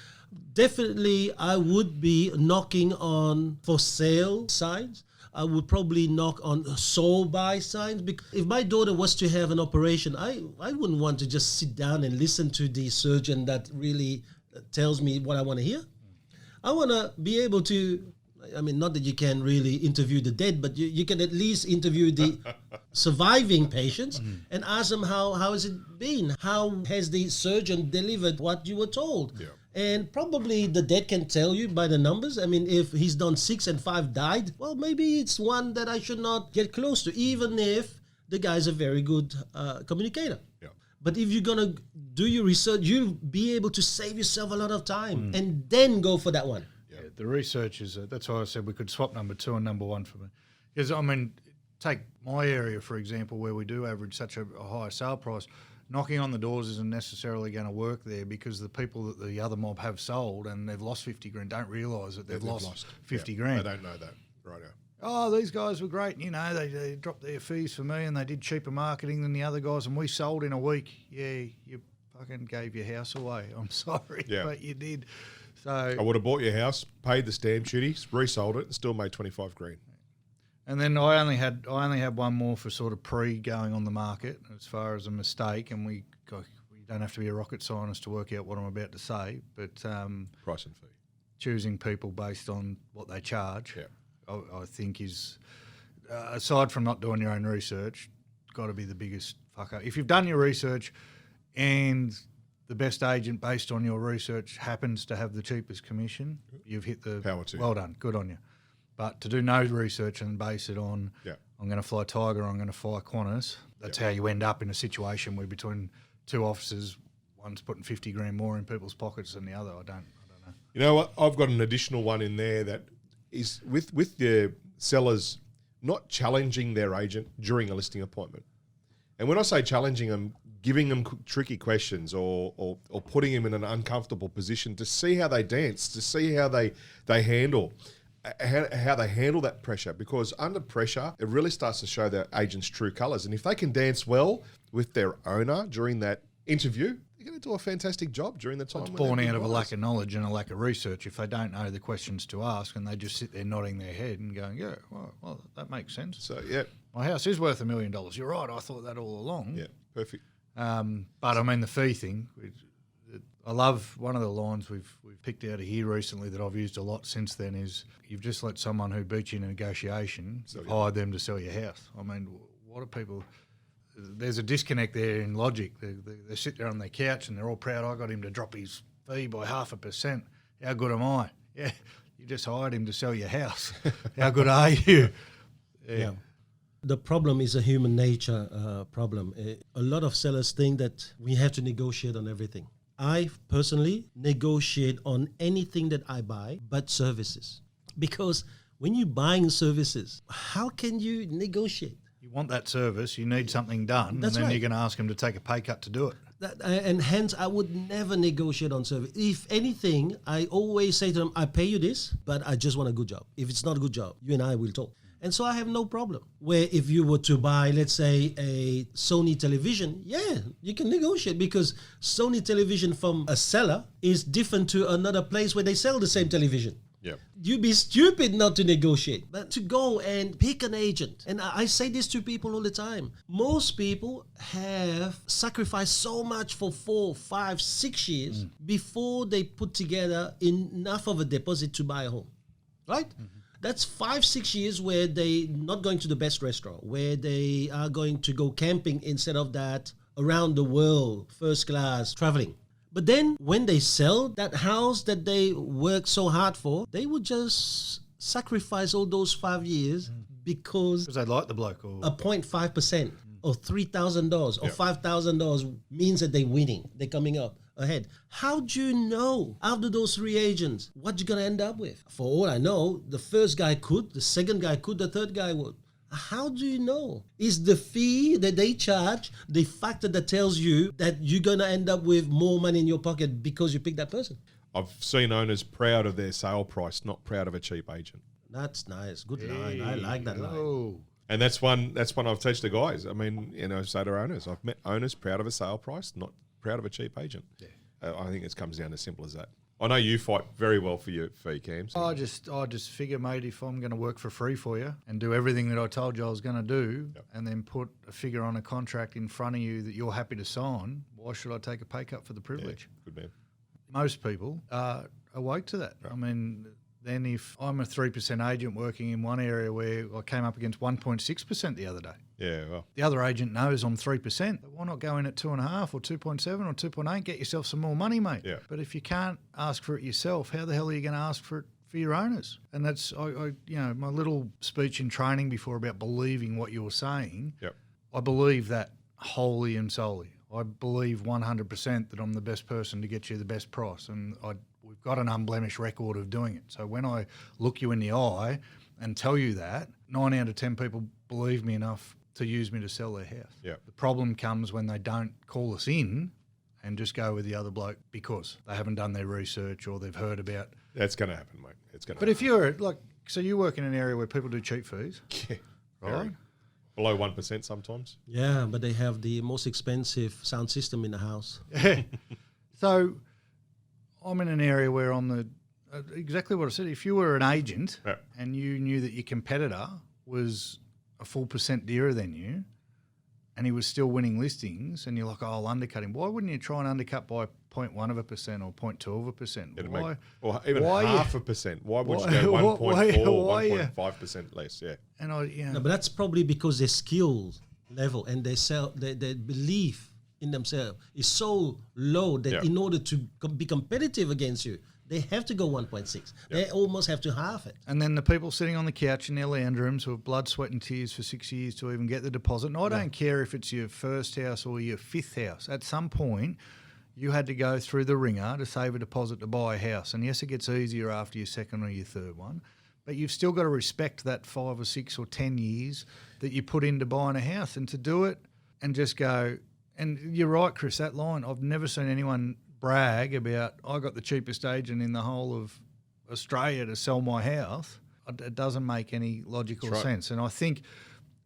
Definitely, I would be knocking on for sale signs. I would probably knock on sold by signs, because if my daughter was to have an operation, I wouldn't want to just sit down and listen to the surgeon that really tells me what I want to hear. I want to be able to, I mean, not that you can really interview the dead, but you can at least interview the surviving patients and ask them how has it been? How has the surgeon delivered what you were told? Yeah. And probably the dead can tell you by the numbers. I mean, if he's done 6 and 5 died, well, maybe it's one that I should not get close to, even if the guy's a very good communicator. Yeah. But if you're going to do your research, you'll be able to save yourself a lot of time and then go for that one. Yeah, the research is, that's why I said we could swap number 2 and number 1 for me. Because, I mean, take my area, for example, where we do average such a high sale price. Knocking on the doors isn't necessarily going to work there because the people that the other mob have sold and they've lost 50 grand don't realise that they've lost 50 grand. They don't know that right now. Oh, these guys were great. You know, they dropped their fees for me and they did cheaper marketing than the other guys and we sold in a week. Yeah, you fucking gave your house away. I'm sorry, but you did. So I would have bought your house, paid the stamp duty, resold it, and still made 25 grand. And then I only had one more for sort of going on the market as far as a mistake, and we don't have to be a rocket scientist to work out what I'm about to say, but Price and fee. choosing people based on what they charge, I think is, aside from not doing your own research, got to be the biggest fuck up. If you've done your research and the best agent based on your research happens to have the cheapest commission, you've hit the Power to you. Well done, good on you. But to do no research and base it on, I'm going to fly Tiger, I'm going to fly Qantas, that's how you end up in a situation where between two officers, one's putting 50 grand more in people's pockets than the other. I don't know. You know what? I've got an additional one in there that is with the sellers not challenging their agent during a listing appointment. And when I say challenging them, giving them tricky questions or putting them in an uncomfortable position to see how they dance, to see how they handle how they handle that pressure, because under pressure, it really starts to show their agent's true colours. And if they can dance well with their owner during that interview, they're going to do a fantastic job during the time. It's born out of a lack of knowledge and a lack of research. If they don't know the questions to ask and they just sit there nodding their head and going, yeah, well that makes sense. So, yeah. My house is worth $1 million. You're right, I thought that all along. Yeah, perfect. But I mean, the fee thing, I love one of the lines we've picked out of here recently that I've used a lot since then is you've just let someone who beat you in a negotiation, hired them to sell your house. I mean, what are people... There's a disconnect there in logic. They sit there on their couch and they're all proud, I got him to drop his fee by 0.5%. How good am I? Yeah, you just hired him to sell your house. How good are you? Yeah. The problem is a human nature problem. A lot of sellers think that we have to negotiate on everything. I personally negotiate on anything that I buy but services. Because when you're buying services, how can you negotiate? You want that service, you need something done, That's and then right. you're going to ask them to take a pay cut to do it. And hence, I would never negotiate on service. If anything, I always say to them, I pay you this, but I just want a good job. If it's not a good job, you and I will talk. And so I have no problem. Where if you were to buy, let's say, a Sony television, yeah, you can negotiate because Sony television from a seller is different to another place where they sell the same television. Yeah. You'd be stupid not to negotiate, but to go and pick an agent. And I say this to people all the time. Most people have sacrificed so much for 4, 5, 6 years before they put together enough of a deposit to buy a home, right? Mm-hmm. That's 5, 6 years where they're not going to the best restaurant, where they are going to go camping instead of that around the world, first class, traveling. But then when they sell that house that they worked so hard for, they would just sacrifice all those 5 years because they like the bloke. Or a 0.5% or $3,000 or $5,000 means that they're winning. They're coming up ahead. How do you know after those 3 agents what you're going to end up with? For all I know, the first guy could, the second guy could, the third guy would. How do you know? Is the fee that they charge the factor that tells you that you're going to end up with more money in your pocket because you picked that person? I've seen owners proud of their sale price, not proud of a cheap agent. That's nice. Good line. I like that line. And that's one I've teach the guys. I mean, say to owners, I've met owners proud of a sale price, not proud of a cheap agent. Yeah. I think it comes down as simple as that. I know you fight very well for your fee, Cam. So. I just figure, mate, if I'm going to work for free for you and do everything that I told you I was going to do, and then put a figure on a contract in front of you that you're happy to sign, why should I take a pay cut for the privilege? Yeah, good man. Most people are awake to that. Right. I mean, than if I'm a 3% agent working in one area where I came up against 1.6% the other day. Yeah, well, The other agent knows I'm 3%. Why not go in at 2.5 or 2.7 or 2.8? Get yourself some more money, mate. Yeah. But if you can't ask for it yourself, how the hell are you going to ask for it for your owners? And that's my little speech in training before about believing what you were saying. yep. I believe that wholly and solely. I believe 100% that I'm the best person to get you the best price, and we've got an unblemished record of doing it. So when I look you in the eye and tell you that, 9 out of 10 people believe me enough to use me to sell their house. Yep. The problem comes when they don't call us in and just go with the other bloke because they haven't done their research or they've heard about. That's going to happen, mate. It's going to But if you're so you work in an area where people do cheap fees, yeah, right? very. Below 1% sometimes. Yeah, but they have the most expensive sound system in the house. Yeah. So I'm in an area where on the exactly what I said. If you were an agent Yeah. and you knew that your competitor was a full % dearer than you, and he was still winning listings, and you're like, "Oh, I'll undercut him." Why wouldn't you try and undercut by 0.1% or 0.2%? It'd Why? make, or even why you- 0.5%. Why would you why- go 1.4, why you- 1.5% less? Yeah. And No, but that's probably because their skill level and their belief in themselves is so low that Yeah. in order to be competitive against you, they have to go 1.6. They almost have to half it. And then the people sitting on the couch in their lounge rooms who have blood, sweat and tears for 6 years to even get the deposit. And I don't care if it's your first house or your fifth house. At some point, you had to go through the ringer to save a deposit to buy a house. And yes, it gets easier after your second or your third one. But you've still got to respect that 5 or 6 or 10 years that you put into buying a house. And to do it and just go, and you're right, Chris, that line, I've never seen anyone brag about, I got the cheapest agent in the whole of Australia to sell my house. It doesn't make any logical That's right. sense. And I think,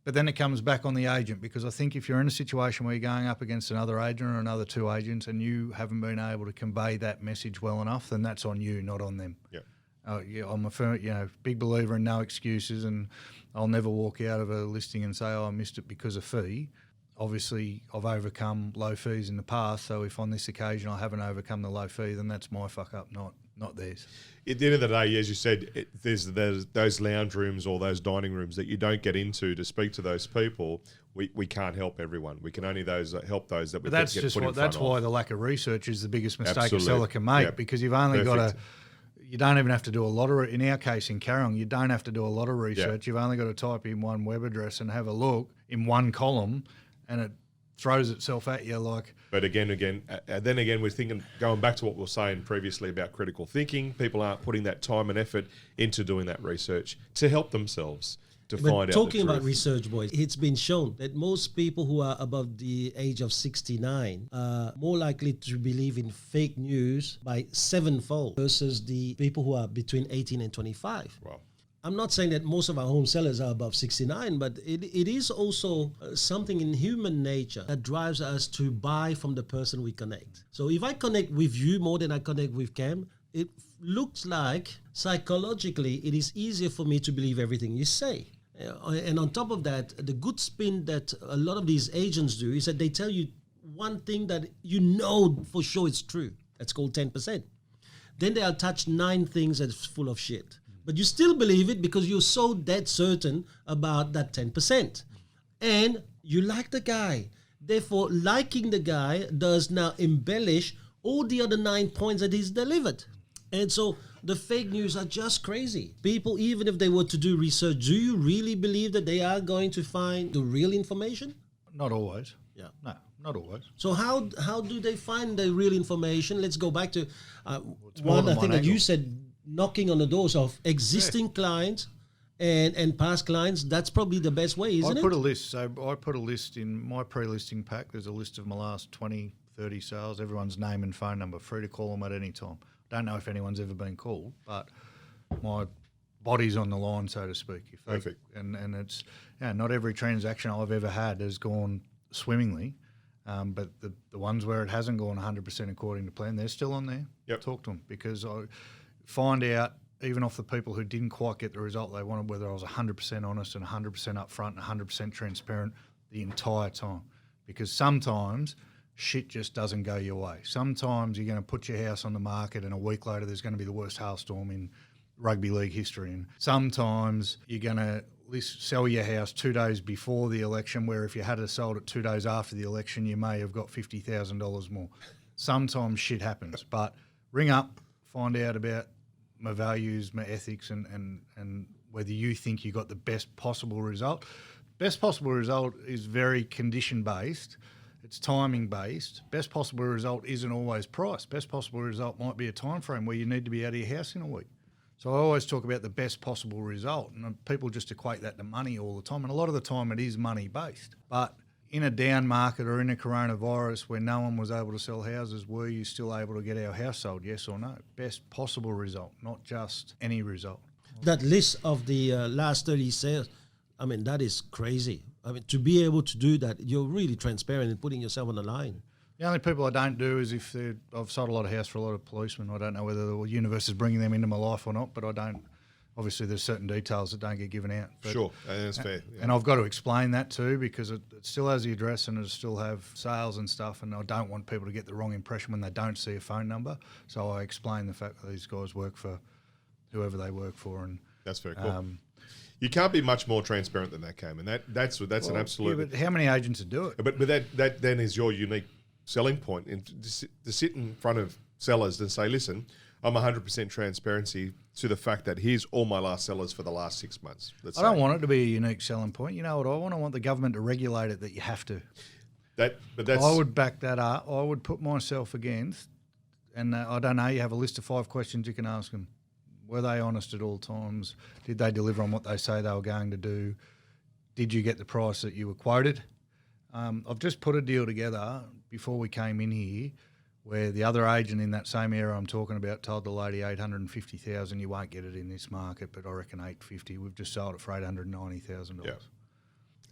but then it comes back on the agent, because I think if you're in a situation where you're going up against another agent or another 2 agents and you haven't been able to convey that message well enough, then that's on you, not on them. Yeah. I'm a firm, big believer in no excuses, and I'll never walk out of a listing and say, "Oh, I missed it because of fee." Obviously, I've overcome low fees in the past, so if on this occasion I haven't overcome the low fee, then that's my fuck up, not theirs. At the end of the day, as you said, there's those lounge rooms or those dining rooms that you don't get into to speak to those people. We can't help everyone. We can only help those that we But that's get just put in what, front that's of. why the lack of research is the biggest mistake Absolutely. a seller can make, Yep. because you've only got Perfect. you don't even have to do a lot of, in our case in Carrong, you don't have to do a lot of research. You've only got to type in one web address and have a look in one column, and it throws itself at you like. But then again, we're thinking, going back to what we were saying previously about critical thinking, people aren't putting that time and effort into doing that research to help themselves to But find out talking the about truth. research, boys, it's been shown that most people who are above the age of 69 are more likely to believe in fake news by 7-fold versus the people who are between 18 and 25. Wow. I'm not saying that most of our home sellers are above 69, but it is also something in human nature that drives us to buy from the person we connect. So if I connect with you more than I connect with Cam, it looks like psychologically it is easier for me to believe everything you say. And on top of that, the good spin that a lot of these agents do is that they tell you one thing that you know for sure is true. That's called 10%. Then they attach 9 things that's full of shit. But you still believe it because you're so dead certain about that 10%. And you like the guy. Therefore, liking the guy does now embellish all the other 9 points that he's delivered. And so the fake news are just crazy. People, even if they were to do research, do you really believe that they are going to find the real information? Not always. Yeah. No, not always. So how do they find the real information? Let's go back to more one, than I think one that you angle. said, knocking on the doors of existing clients and past clients. That's probably the best way, isn't I it? put a list. So I put a list in my pre-listing pack. There's a list of my last 20, 30 sales, everyone's name and phone number, free to call them at any time. Don't know if anyone's ever been called, but my body's on the line, so to speak. Perfect. And it's, not every transaction I've ever had has gone swimmingly, but the ones where it hasn't gone 100% according to plan, they're still on there. Yep. Talk to them, because I find out, even off the people who didn't quite get the result they wanted, whether I was 100% honest and 100% upfront and 100% transparent the entire time. Because sometimes shit just doesn't go your way. Sometimes you're going to put your house on the market and a week later there's going to be the worst hailstorm in rugby league history. And sometimes you're going to sell your house 2 days before the election, where if you had it sold it 2 days after the election, you may have got $50,000 more. Sometimes shit happens, but ring up, find out about my values, my ethics, and whether you think you got the best possible result. Best possible result is very condition-based. It's timing-based. Best possible result isn't always price. Best possible result might be a time frame where you need to be out of your house in a week. So I always talk about the best possible result, and people just equate that to money all the time. And a lot of the time it is money-based. But in a down market or in a coronavirus where no one was able to sell houses, were you still able to get our house sold, yes or no? Best possible result, not just any result. That list of the last 30 sales, I mean, that is crazy. I mean, to be able to do that, you're really transparent and putting yourself on the line. The only people I don't do is if I've sold a lot of house for a lot of policemen. I don't know whether the universe is bringing them into my life or not, but I don't. Obviously, there's certain details that don't get given out. But, Sure, that's fair. Yeah. And I've got to explain that too, because it still has the address and it still have sales and stuff, and I don't want people to get the wrong impression when they don't see a phone number. So I explain the fact that these guys work for whoever they work for. And that's very cool. You can't be much more transparent than that, Cam, and that's an absolute. Yeah, but how many agents would do it? But that then is your unique selling point, and to sit in front of sellers and say, listen, I'm 100% transparency to the fact that here's all my last sellers for the last 6 months. I don't want it to be a unique selling point. You know what I want? I want the government to regulate it that you have to. But that's. I would back that up. I would put myself against, and I don't know, you have a list of 5 questions you can ask them. Were they honest at all times? Did they deliver on what they say they were going to do? Did you get the price that you were quoted? I've just put a deal together before we came in here where the other agent in that same area I'm talking about told the lady $850,000, you won't get it in this market, but I reckon $850,000. We've just sold it for $890,000. Yeah.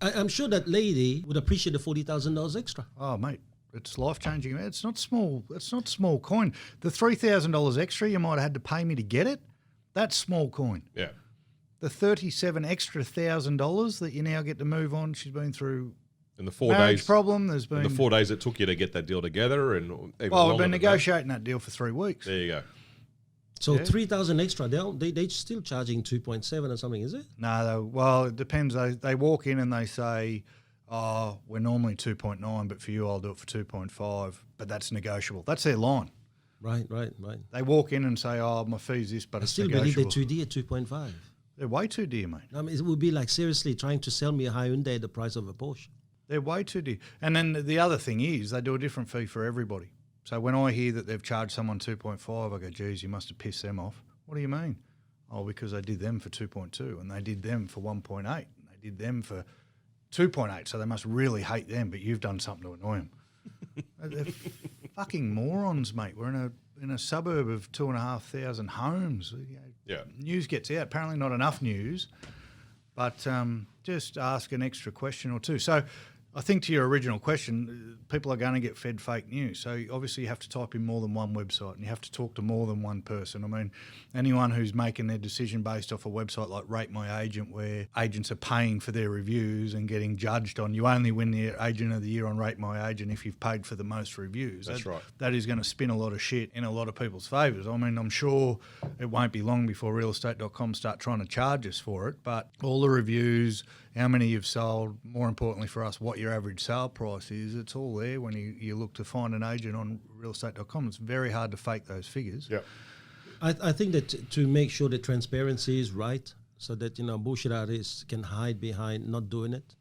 I'm sure that lady would appreciate the $40,000 extra. Oh, mate, it's life-changing. It's not small. It's not small coin. The $3,000 extra you might have had to pay me to get it, that's small coin. Yeah. The $37,000 extra that you now get to move on, she's been through in the 4 marriage days problem. There's been in the 4 days it took you to get that deal together, and even well, we've longer been than negotiating that deal for 3 weeks. There you go. So Yeah. 3,000 extra. They're still charging 2.7 or something, is it? No, well, it depends. They walk in and they say, "Oh, we're normally 2.9, but for you, I'll do it for 2.5." But that's negotiable. That's their line. Right. They walk in and say, "Oh, my fee's this, but I it's still believe negotiable." they're too dear, 2.5. They're way too dear, mate. I mean, it would be like seriously trying to sell me a Hyundai at the price of a Porsche. They're way too dear. And then the other thing is they do a different fee for everybody. So when I hear that they've charged someone 2.5, I go, geez, you must have pissed them off. What do you mean? Oh, because they did them for 2.2 and they did them for 1.8 and they did them for 2.8, so they must really hate them, but you've done something to annoy them. They're fucking morons, mate. We're in a suburb of 2,500 homes. Yeah. News gets out. Apparently not enough news, but just ask an extra question or two. So I think to your original question, people are going to get fed fake news. So obviously you have to type in more than one website and you have to talk to more than one person. I mean, anyone who's making their decision based off a website like Rate My Agent, where agents are paying for their reviews and getting judged on, you only win the Agent of the Year on Rate My Agent if you've paid for the most reviews. That's right. That is going to spin a lot of shit in a lot of people's favours. I mean, I'm sure it won't be long before realestate.com start trying to charge us for it, but all the reviews, how many you've sold, more importantly for us, what your average sale price is, it's all there when you look to find an agent on realestate.com. It's very hard to fake those figures. Yeah. I think that to make sure that transparency is right, so that bullshit artists can hide behind not doing it.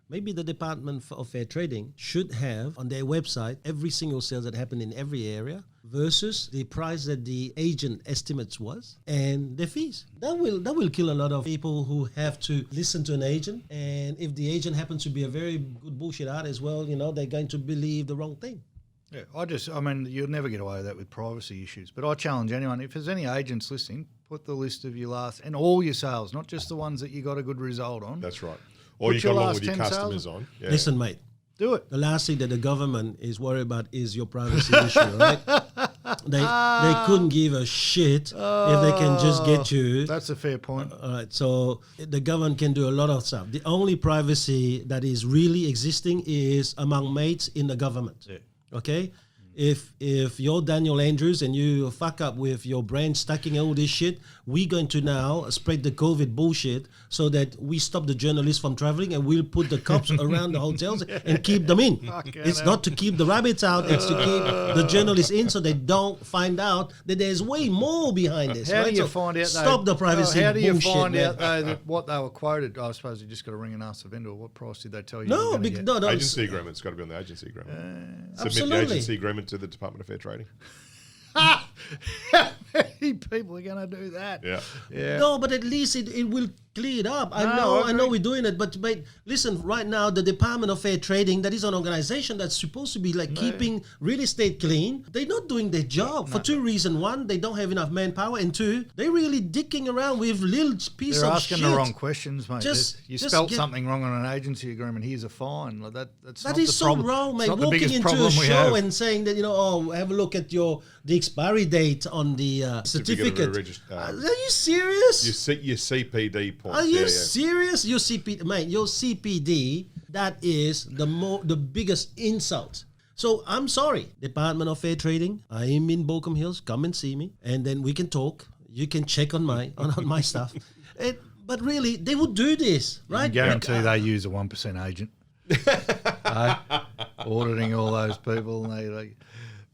Maybe the Department of Fair Trading should have on their website every single sale that happened in every area versus the price that the agent estimates was and their fees. That will kill a lot of people who have to listen to an agent, and if the agent happens to be a very good bullshit artist, well, they're going to believe the wrong thing. Yeah, I mean, you'll never get away with that with privacy issues. But I challenge anyone, if there's any agents listening, put the list of your last and all your sales, not just the ones that you got a good result on. That's right. Or Put you got your along last with your 10 customers sales. on. Yeah. Listen, mate. Do it. The last thing that the government is worried about is your privacy issue, right? They couldn't give a shit if they can just get you. That's a fair point. All right, so the government can do a lot of stuff. The only privacy that is really existing is among mates in the government. Yeah. Okay? if you're Daniel Andrews and you fuck up with your brand stacking all this shit, we're going to now spread the COVID bullshit so that we stop the journalists from traveling, and we'll put the cops around the hotels and keep them in. It's not to keep the rabbits out, it's to keep the journalists in so they don't find out that there's way more behind this. How right? do you So find out? Stop the privacy How do you bullshit, find man. out though that what they were quoted? I suppose you just got to ring and ask the vendor. What price did they tell you? No, you were gonna get? no, Agency agreement. It's got to be on the agency agreement. Submit the absolutely. agency agreement to the Department of Fair Trading. How many people are going to do that? Yeah. No, but at least it will clear it up. I I know agree. we're doing it, but listen, right now the Department of Fair Trading, that is an organization that's supposed to be like keeping real estate clean. They're not doing their job for two reasons. One, they don't have enough manpower, and two, they're really dicking around with little piece They're of asking shit. the wrong questions, mate. You just spelt get- something wrong on an agency agreement. Here's a fine. Like that's That not is the so problem. wrong, It's mate. not the Walking biggest into a problem we show have. and saying that, have a look at the expiry date on the certificate. Are you serious? Your CPD points. Are you serious? Your CPD, that is the biggest insult. So I'm sorry, Department of Fair Trading. I am in Bochum Hills. Come and see me, and then we can talk. You can check on my stuff. But really, they would do this, right? I guarantee they use a 1% agent. Auditing all those people, and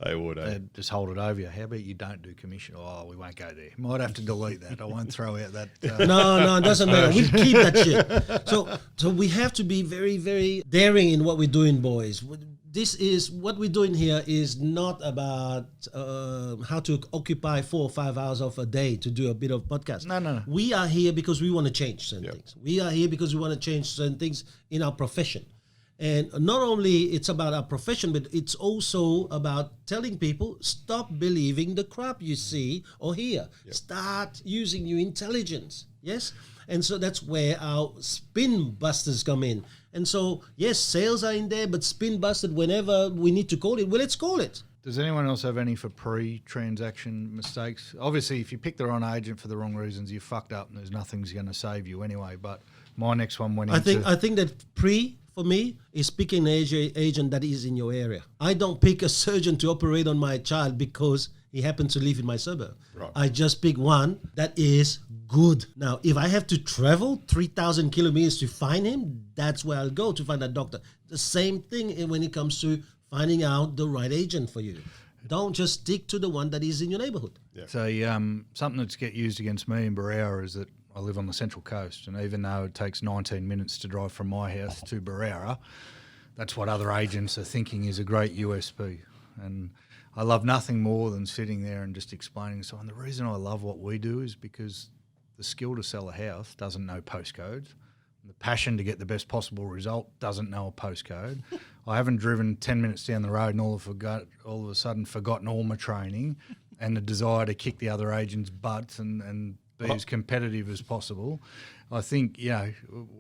They would. they just hold it over you. How about you don't do commission? Oh, we won't go there. Might have to delete that. I won't throw out that. No, it doesn't matter. We'll keep that shit. So we have to be very, very daring in what we're doing, boys. This is what we're doing here is not about how to occupy 4 or 5 hours of a day to do a bit of podcast. No. We are here because we want to change certain things. We are here because we want to change certain things in our profession. And not only it's about our profession, but it's also about telling people, stop believing the crap you see or hear. Start using your intelligence. Yes? And so that's where our spin busters come in. And so, yes, sales are in there, but spin busted whenever we need to call it, well, let's call it. Does anyone else have any for pre-transaction mistakes? Obviously, if you pick the wrong agent for the wrong reasons, you fucked up and there's nothing's going to save you anyway. But my next one went into... I think that for me, is picking an agent that is in your area. I don't pick a surgeon to operate on my child because he happens to live in my suburb. Right. I just pick one that is good. Now, if I have to travel 3,000 kilometers to find him, that's where I'll go to find that doctor. The same thing when it comes to finding out the right agent for you. Don't just stick to the one that is in your neighborhood. Yeah. So something that's get used against me in Barrera is that I live on the Central Coast, and even though it takes 19 minutes to drive from my house to Barrera, that's what other agents are thinking is a great USP. And I love nothing more than sitting there and just explaining. So, and the reason I love what we do is because the skill to sell a house doesn't know postcodes. The passion to get the best possible result doesn't know a postcode. I haven't driven 10 minutes down the road and all of a sudden forgotten all my training and the desire to kick the other agent's butts and be as competitive as possible. I think,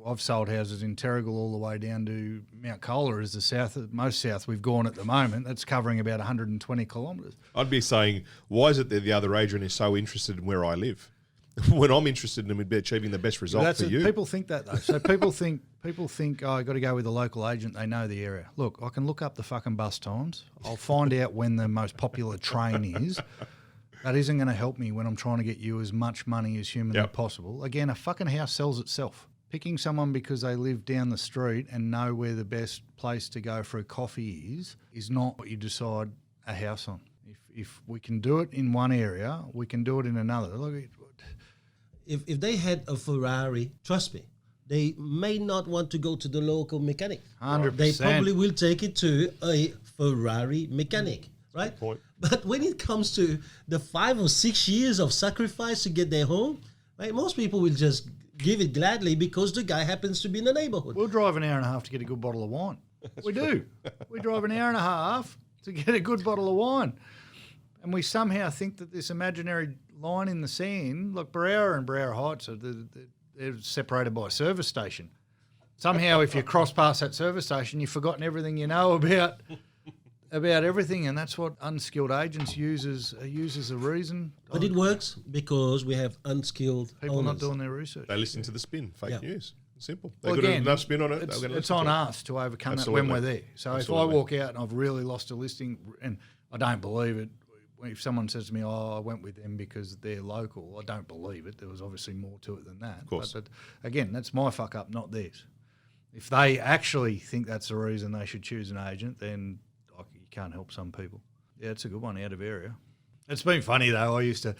I've sold houses in Terrigal all the way down to Mount Colah is the most south we've gone at the moment. That's covering about 120 kilometres. I'd be saying, why is it that the other agent is so interested in where I live? When I'm interested in achieving the best result for you. People think that though. So people think, I got to go with a local agent. They know the area. Look, I can look up the fucking bus times. I'll find out when the most popular train is. That isn't going to help me when I'm trying to get you as much money as humanly possible. Again, a fucking house sells itself. Picking someone because they live down the street and know where the best place to go for a coffee is not what you decide a house on. If we can do it in one area, we can do it in another. Look, if they had a Ferrari, trust me, they may not want to go to the local mechanic. 100%. They probably will take it to a Ferrari mechanic, right? Point. But when it comes to the 5 or 6 years of sacrifice to get their home, right, most people will just give it gladly because the guy happens to be in the neighborhood. we'll drive an hour and a half to get a good bottle of wine. We do. We drive an hour and a half to get a good bottle of wine. And we somehow think that this imaginary line in the sand, look, Barrera and Barrera Heights, they're separated by a service station. Somehow if you cross past that service station, you've forgotten everything you know about everything, and that's what unskilled agents use as a reason. But it works because we have unskilled People owners. not doing their research. They listen to the spin, fake news. Simple. They've Well, got again, enough spin on it. It's, they're gonna it's listen on to it. us to overcome Absolutely. that when we're there. So Absolutely. if I walk out and I've really lost a listing, and I don't believe it. If someone says to me, "Oh, I went with them because they're local," I don't believe it. There was obviously more to it than that. Of course. But again, that's my fuck up, not theirs. If they actually think that's the reason they should choose an agent, then you can't help some people. Yeah, it's a good one out of area. It's been funny though. I used to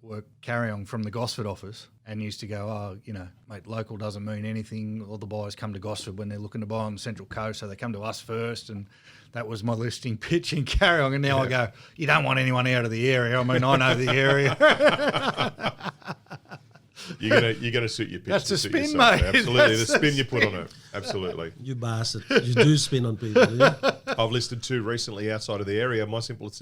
work carry-on from the Gosford office and used to go, mate, local doesn't mean anything. All the buyers come to Gosford when they're looking to buy on the Central Coast, so they come to us first. And that was my listing pitch in carry-on. And now I go, you don't want anyone out of the area. I mean, I know the area. You're gonna suit your pitch. That's to a suit spin, yourself. mate. Absolutely, That's the spin you put on it. Absolutely. You bastard. You do spin on people, yeah? I've listed 2 recently outside of the area. My simple,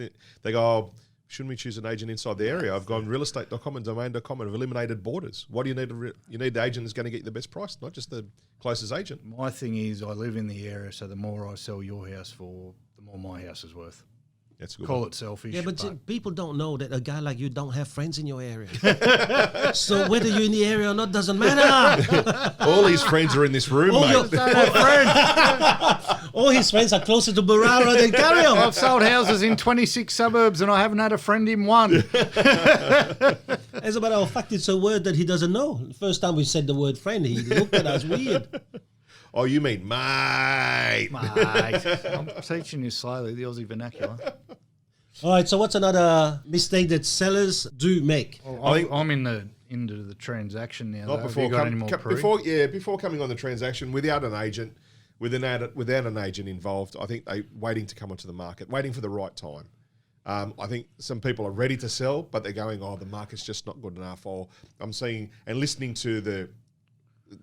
they go, oh, shouldn't we choose an agent inside the area? I've gone realestate.com and domain.com and have eliminated borders. What do you need? You need the agent that's going to get you the best price, not just the closest agent. My thing is I live in the area, so the more I sell your house for, the more my house is worth. That's a good Call one. it selfish. Yeah, but people don't know that a guy like you don't have friends in your area. So whether you're in the area or not doesn't matter. All his friends are in this room, All mate. All his friends are closer to Barara than Carry-On. I've sold houses in 26 suburbs and I haven't had a friend in one. As a matter of fact, it's a word that he doesn't know. The first time we said the word friend, he looked at us weird. Oh, you mean mate? Mate, I'm teaching you slowly the Aussie vernacular. All right, so what's another mistake that sellers do make? Well, I'm into the transaction now. Not Though. before, Have you got any more proof? before coming on the transaction without an agent, without an agent involved, I think they waiting to come onto the market, waiting for the right time. I think some people are ready to sell, but they're going, oh, the market's just not good enough. Or I'm seeing and listening to the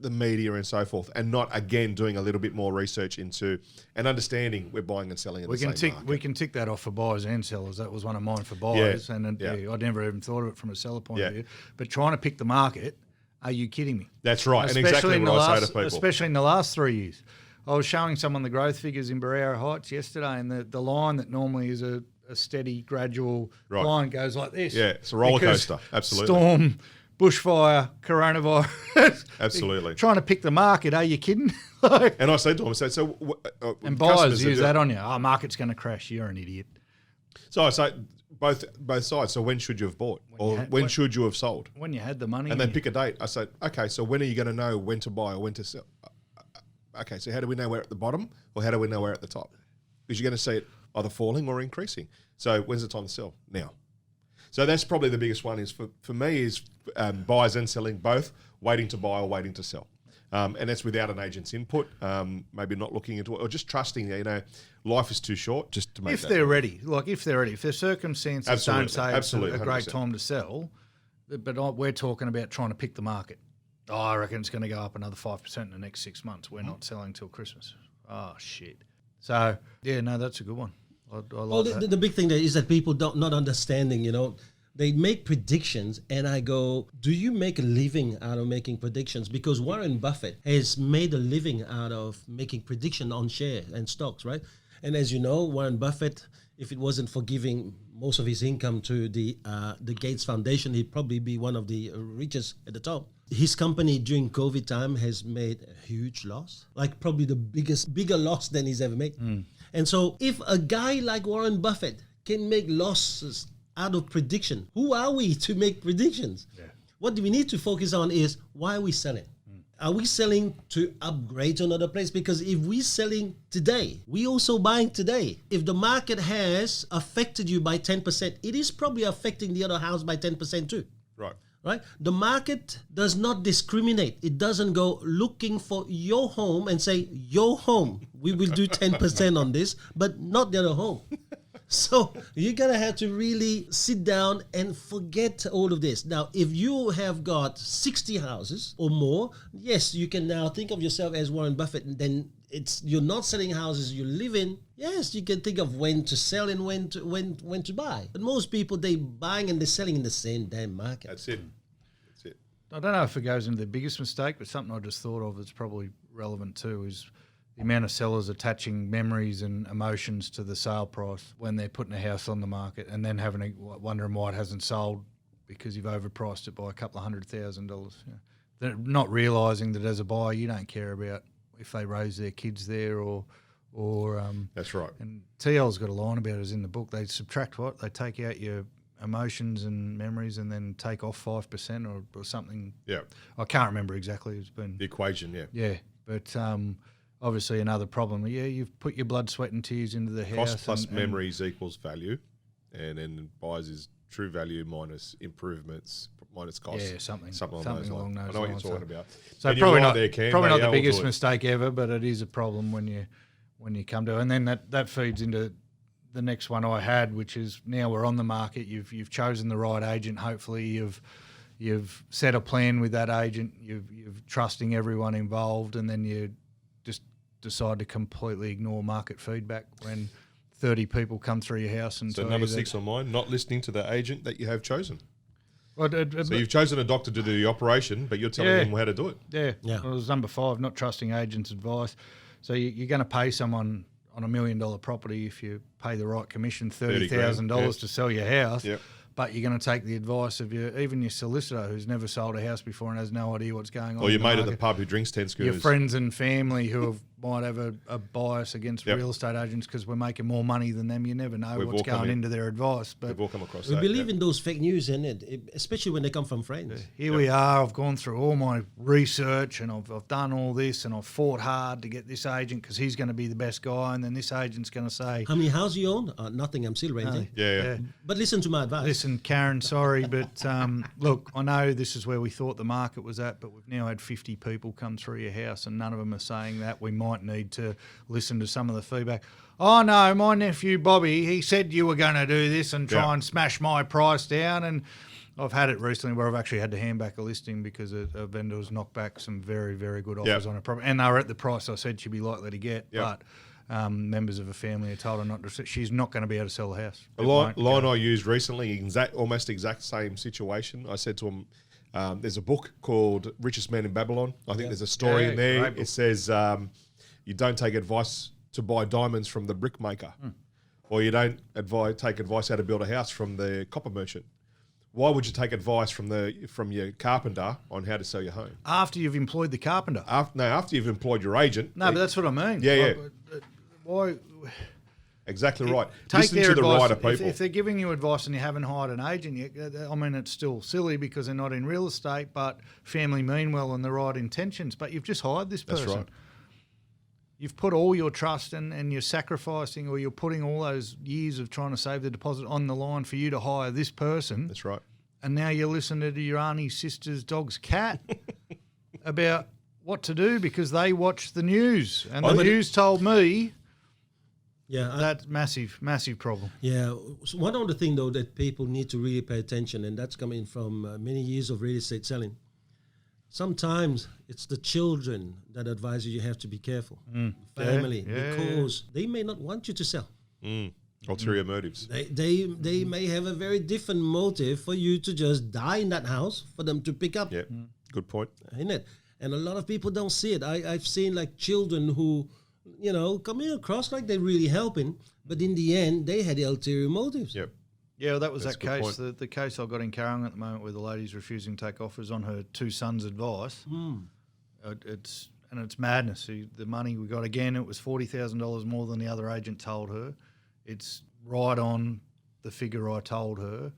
media and so forth, and not again doing a little bit more research into and understanding we're buying and selling in the same market. We can tick that off for buyers and sellers. That was one of mine for buyers, and I'd never even thought of it from a seller point of view. But trying to pick the market, are you kidding me? That's right, and exactly what I say to people. Especially in the last 3 years. I was showing someone the growth figures in Barrera Heights yesterday, and the line that normally is a steady, gradual line goes like this. Yeah, it's a roller coaster, absolutely. Storm, bushfire, coronavirus. Absolutely. Trying to pick the market, are you kidding? And I said to him, and buyers use that on you. Oh, market's going to crash. You're an idiot. So I say both sides. So when should you have bought? When should you have sold? When you had the money. And then pick a date. I said, okay, so when are you going to know when to buy or when to sell? Okay, so how do we know we're at the bottom or how do we know we're at the top? Because you're going to see it either falling or increasing. So when's the time to sell? Now. So that's probably the biggest one is for me is buyers and selling both, waiting to buy or waiting to sell. And that's without an agent's input, maybe not looking into it or just trusting, life is too short just to make if they're ready. If their circumstances don't say it's a great 100%. time to sell, but we're talking about trying to pick the market. Oh, I reckon it's going to go up another 5% in the next 6 months. We're not selling till Christmas. Oh, shit. So, that's a good one. I like that. The big thing there is that people not understanding, they make predictions and I go, do you make a living out of making predictions? Because Warren Buffett has made a living out of making prediction on shares and stocks, right? And as you know, Warren Buffett, if it wasn't for giving most of his income to the Gates Foundation, he'd probably be one of the richest at the top. His company during COVID time has made a huge loss, like probably bigger loss than he's ever made. And so if a guy like Warren Buffett can make losses out of prediction, who are we to make predictions? Yeah. What we need to focus on is why are we selling? Are we selling to upgrade to another place? Because if we're selling today, we also buying today. If the market has affected you by 10%, it is probably affecting the other house by 10% too. Right? The market does not discriminate. It doesn't go looking for your home and say, your home, we will do 10% on this, but not the other home. So you're going to have to really sit down and forget all of this. Now, if you have got 60 houses or more, yes, you can now think of yourself as Warren Buffett. And then you're not selling houses you live in. Yes, you can think of when to sell and when to buy. But most people, they buying and they're selling in the same damn market. That's it. I don't know if it goes into the biggest mistake, but something I just thought of that's probably relevant too is the amount of sellers attaching memories and emotions to the sale price when they're putting a house on the market and then wondering why it hasn't sold because you've overpriced it by a couple of $100,000. They're not realising that as a buyer you don't care about if they raise their kids there or or That's right. And TL's got a line about it, is in the book. They subtract what? They take out your emotions and memories and then take off 5% or something. Yeah. I can't remember exactly. It's been The equation, yeah. yeah, but obviously another problem. Yeah, you've put your blood, sweat, and tears into the house. Cost plus memories equals value, and then buyers is true value minus improvements minus costs. Yeah, something along those along lines. those I know what lines. you're talking about. So And probably you're right not there, Cam. probably Mate, not the yeah, we'll biggest do it. mistake ever, but it is a problem when you come to it. And then that feeds into the next one I had, which is now we're on the market. You've chosen the right agent. Hopefully you've set a plan with that agent. You're trusting everyone involved, and then you just decide to completely ignore market feedback when 30 people come through your house and So tell number you that- 6 on mine, not listening to the agent that you have chosen. Well, So you've chosen a doctor to do the operation, but you're telling Yeah. them how to do it. Yeah. Yeah. Well, it was number 5, not trusting agents' advice. So you're going to pay someone on $1 million property if you pay the right commission, $30,000 to sell your house. Yep. But you're going to take the advice of even your solicitor who's never sold a house before and has no idea what's going on. Or your in the mate at the market. pub who drinks 10 schooners. Your friends and family who might have a bias against real estate agents because we're making more money than them. You never know We've what's all come going in. into their advice. But We've all come across We that. believe in those fake news, especially when they come from friends. here we are. I've gone through all my research and I've done all this and I've fought hard to get this agent because he's going to be the best guy. And then this agent's going to say, How many houses you own? Nothing. I'm still renting. Yeah. But listen to my advice. Listen, Karen, sorry, but look, I know this is where we thought the market was at, but we've now had 50 people come through your house and none of them are saying that. We might need to listen to some of the feedback. Oh, no, my nephew Bobby, he said you were going to do this and try and smash my price down. And I've had it recently where I've actually had to hand back a listing because a vendor's knocked back some very, very good offers on a property. And they were at the price I said she'd be likely to get, but members of her family are told her not to. She's not going to be able to sell the house. A line I used recently, almost exact same situation. I said to him, there's a book called Richest Man in Babylon. I think there's a story in there. It says you don't take advice to buy diamonds from the brickmaker, or you don't take advice how to build a house from the copper merchant. Why would you take advice from your carpenter on how to sell your home? After you've employed the carpenter. After you've employed your agent. No, but that's what I mean. Yeah. Why? Exactly right. Take Listen their to the advice. right people. If they're giving you advice and you haven't hired an agent yet, I mean, it's still silly because they're not in real estate, but family mean well and the right intentions. But you've just hired this person. That's right. You've put all your trust and you're sacrificing, or you're putting all those years of trying to save the deposit on the line for you to hire this person. That's right. And now you're listening to your auntie's sister's dog's cat about what to do because they watch the news. And the news told me that's massive, massive problem. Yeah. So one other thing, though, that people need to really pay attention, and that's coming from many years of real estate selling. Sometimes it's the children that advise you have to be careful. Family, because they may not want you to sell. Ulterior motives. They may have a very different motive for you to just die in that house for them to pick up. Yeah, good point. Isn't it? And a lot of people don't see it. I've seen like children who, coming across like they're really helping, but in the end, they had ulterior motives. Yep. Yeah, well, that was That's that a good case. The case I've got in Cairns at the moment where the lady's refusing to take offers on her two sons' advice. It's madness. The money we got, again, it was $40,000 more than the other agent told her. It's right on the figure I told her.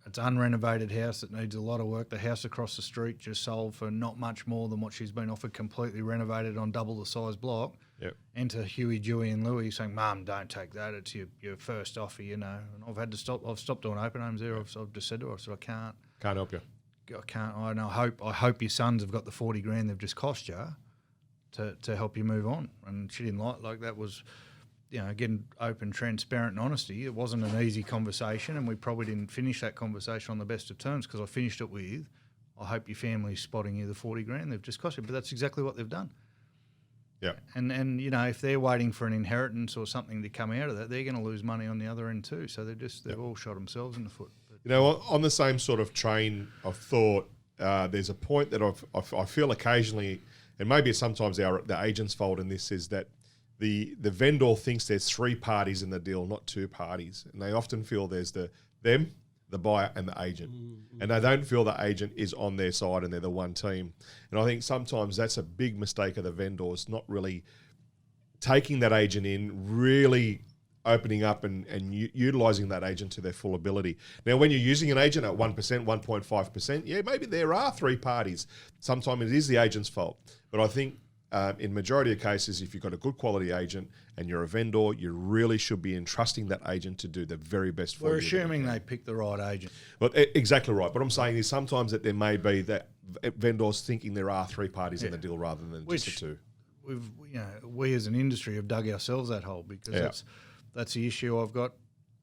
It's an unrenovated house that needs a lot of work. The house across the street just sold for not much more than what she's been offered, completely renovated on double the size block. Yep. Enter Huey, Dewey and Louie saying, Mum, don't take that. It's your first offer, And I've had to stop. I've stopped doing open homes there. I've just said to her, I said, I Can't help you. can't. I hope your sons have got the $40,000 they've just cost you to help you move on. And she didn't like that was, again, open, transparent and honesty. It wasn't an easy conversation, and we probably didn't finish that conversation on the best of terms because I finished it with, I hope your family's spotting you the $40,000 they've just cost you. But that's exactly what they've done. Yeah. And if they're waiting for an inheritance or something to come out of that, they're going to lose money on the other end too. So they've all shot themselves in the foot. But, on the same sort of train of thought, there's a point that I feel occasionally, and maybe it's sometimes the agent's fault in this, is that the vendor thinks there's three parties in the deal, not two parties. And they often feel there's them, the buyer and the agent. And they don't feel the agent is on their side and they're the one team. And I think sometimes that's a big mistake of the vendors, not really taking that agent in, really opening up and utilising that agent to their full ability. Now, when you're using an agent at 1%, 1.5%, yeah, maybe there are three parties. Sometimes it is the agent's fault. But I think in majority of cases, if you've got a good quality agent and you're a vendor, you really should be entrusting that agent to do the very best for you. We're assuming they pick the right agent. Well, exactly right. What I'm saying is sometimes that there may be that vendors thinking there are three parties in the deal rather than just the two. We as an industry have dug ourselves that hole because that's the issue I've got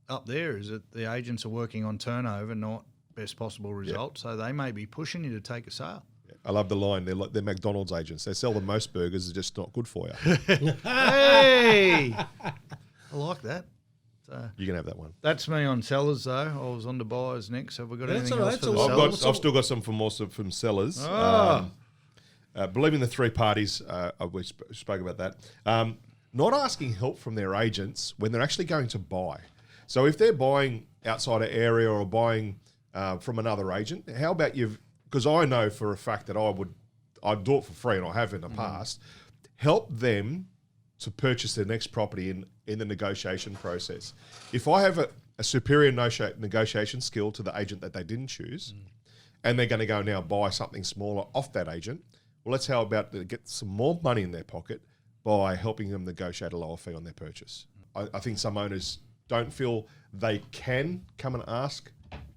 up there, is that the agents are working on turnover, not best possible result. So they may be pushing you to take a sale. I love the line. They're McDonald's agents. They sell the most burgers. They're just not good for you. Hey, I like that. So you can have that one. That's me on sellers, though. I was on to buyers next. Have we got anything else for the sellers? I've still got some from sellers. Believing the three parties. We spoke about that. Not asking help from their agents when they're actually going to buy. So if they're buying outside an area or buying from another agent, how about you? Because I know for a fact that I'd do it for free, and I have in the past. Help them to purchase their next property in the negotiation process. If I have a superior negotiation skill to the agent that they didn't choose, and they're going to go now buy something smaller off that agent, well, let's how about to get some more money in their pocket by helping them negotiate a lower fee on their purchase. I think some owners don't feel they can come and ask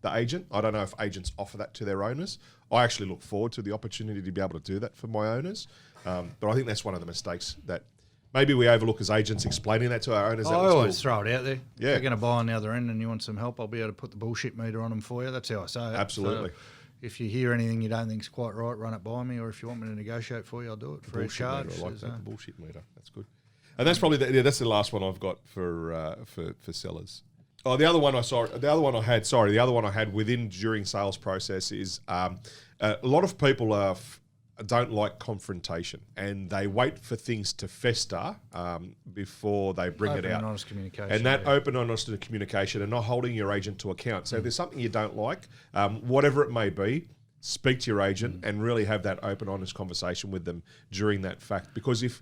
the agent. I don't know if agents offer that to their owners. I actually look forward to the opportunity to be able to do that for my owners. But I think that's one of the mistakes that maybe we overlook as agents, explaining that to our owners. I always throw it out there. Yeah. If you're going to buy on the other end and you want some help, I'll be able to put the bullshit meter on them for you. That's how I say it. Absolutely. So if you hear anything you don't think's quite right, run it by me, or if you want me to negotiate for you, I'll do it for a charge. Meter, I like that, the bullshit meter. That's good. And that's probably that's the last one I've got for sellers. Oh, the other one I had during sales process is a lot of people don't like confrontation, and they wait for things to fester before they bring it out. Open and honest communication. And that open and honest communication, and not holding your agent to account. So if there's something you don't like, whatever it may be, speak to your agent and really have that open, honest conversation with them during that fact. Because and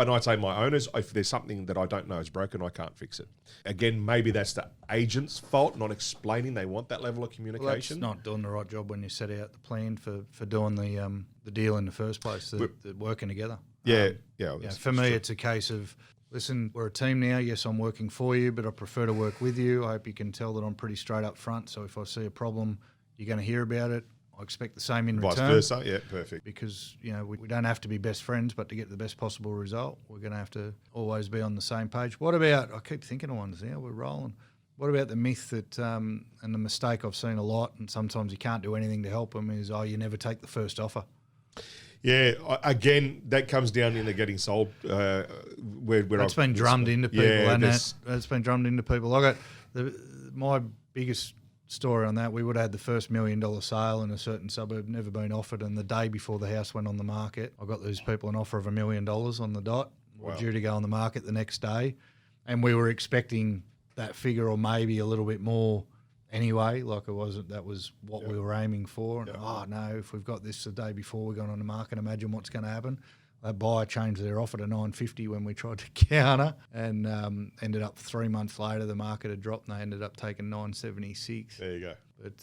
I say my owners, if there's something that I don't know is broken, I can't fix it. Again, maybe that's the agent's fault, not explaining they want that level of communication. Well, that's not doing the right job when you set out the plan for doing the deal in the first place, the working together. For me, it's a case of, listen, we're a team now. Yes, I'm working for you, but I prefer to work with you. I hope you can tell that I'm pretty straight up front. So if I see a problem, you're going to hear about it. I expect the same in return. Vice versa, yeah, perfect. Because, we don't have to be best friends, but to get the best possible result, we're going to have to always be on the same page. What about, I keep thinking of ones now, we're rolling. What about the myth that, and the mistake I've seen a lot, and sometimes you can't do anything to help them, is, you never take the first offer? Yeah, again, that comes down into getting sold. That's been drummed into people, that's been drummed into people. I got my biggest story on that. We would have had the first $1 million sale in a certain suburb, never been offered, and the day before the house went on the market, I got these people an offer of $1 million on the dot. Wow. We're due to go on the market the next day, and we were expecting that figure or maybe a little bit more anyway. Like that was what we were aiming for. And no, if we've got this the day before we're going on the market, imagine what's going to happen. That buyer changed their offer to $950 when we tried to counter, and ended up 3 months later the market had dropped and they ended up taking $976. There you go. But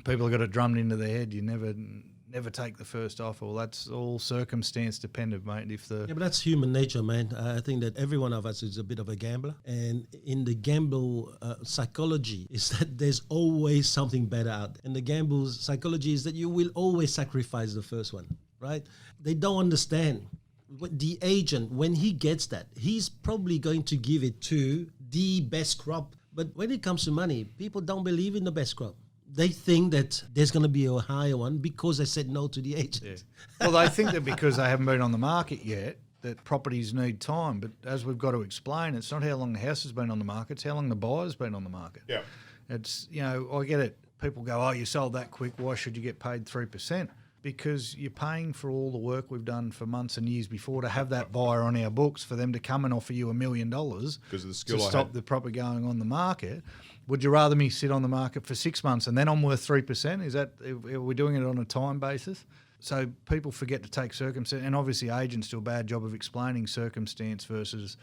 people have got it drummed into their head. You never take the first offer. Well, that's all circumstance dependent, mate. But that's human nature, man. I think that every one of us is a bit of a gambler, and in the gamble psychology is that there's always something better out there. And the gamble psychology is that you will always sacrifice the first one. Right? They don't understand. The agent, when he gets that, he's probably going to give it to the best crop. But when it comes to money, people don't believe in the best crop. They think that there's going to be a higher one because they said no to the agent. Yeah. Well, they think that because they haven't been on the market yet, that properties need time. But as we've got to explain, it's not how long the house has been on the market, it's how long the buyer's been on the market. Yeah. It's, I get it. People go, you sold that quick, why should you get paid 3%? Because you're paying for all the work we've done for months and years before to have that buyer on our books, for them to come and offer you $1 million because of the skill to stop the property going on the market. Would you rather me sit on the market for 6 months and then I'm worth 3%? Are we doing it on a time basis? So people forget to take circumstance, and obviously agents do a bad job of explaining circumstance versus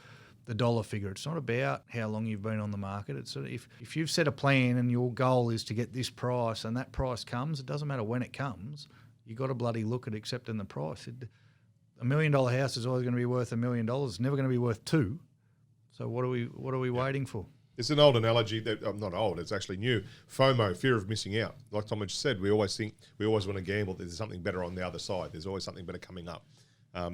the dollar figure. It's not about how long you've been on the market. It's sort of if you've set a plan and your goal is to get this price and that price comes, it doesn't matter when it comes, you got to bloody look at accepting the price. $1 million house is always going to be worth $1 million. It's never going to be worth $2 million. So what are we waiting for? It's an old analogy that not old. It's actually new. FOMO, fear of missing out. Like Tom just said, we always want to gamble. There's something better on the other side. There's always something better coming up.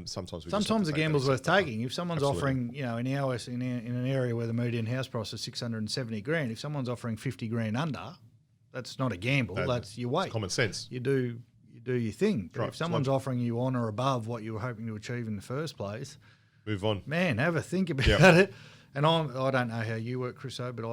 Sometimes a gamble's worth taking. If someone's offering, in an area where the median house price is $670,000, if someone's offering $50,000 under, that's not a gamble. That's you wait. It's common sense. You do your thing. But Right. if someone's offering you on or above what you were hoping to achieve in the first place, move on. Man, have a think about it. And I don't know how you work, Chriso, but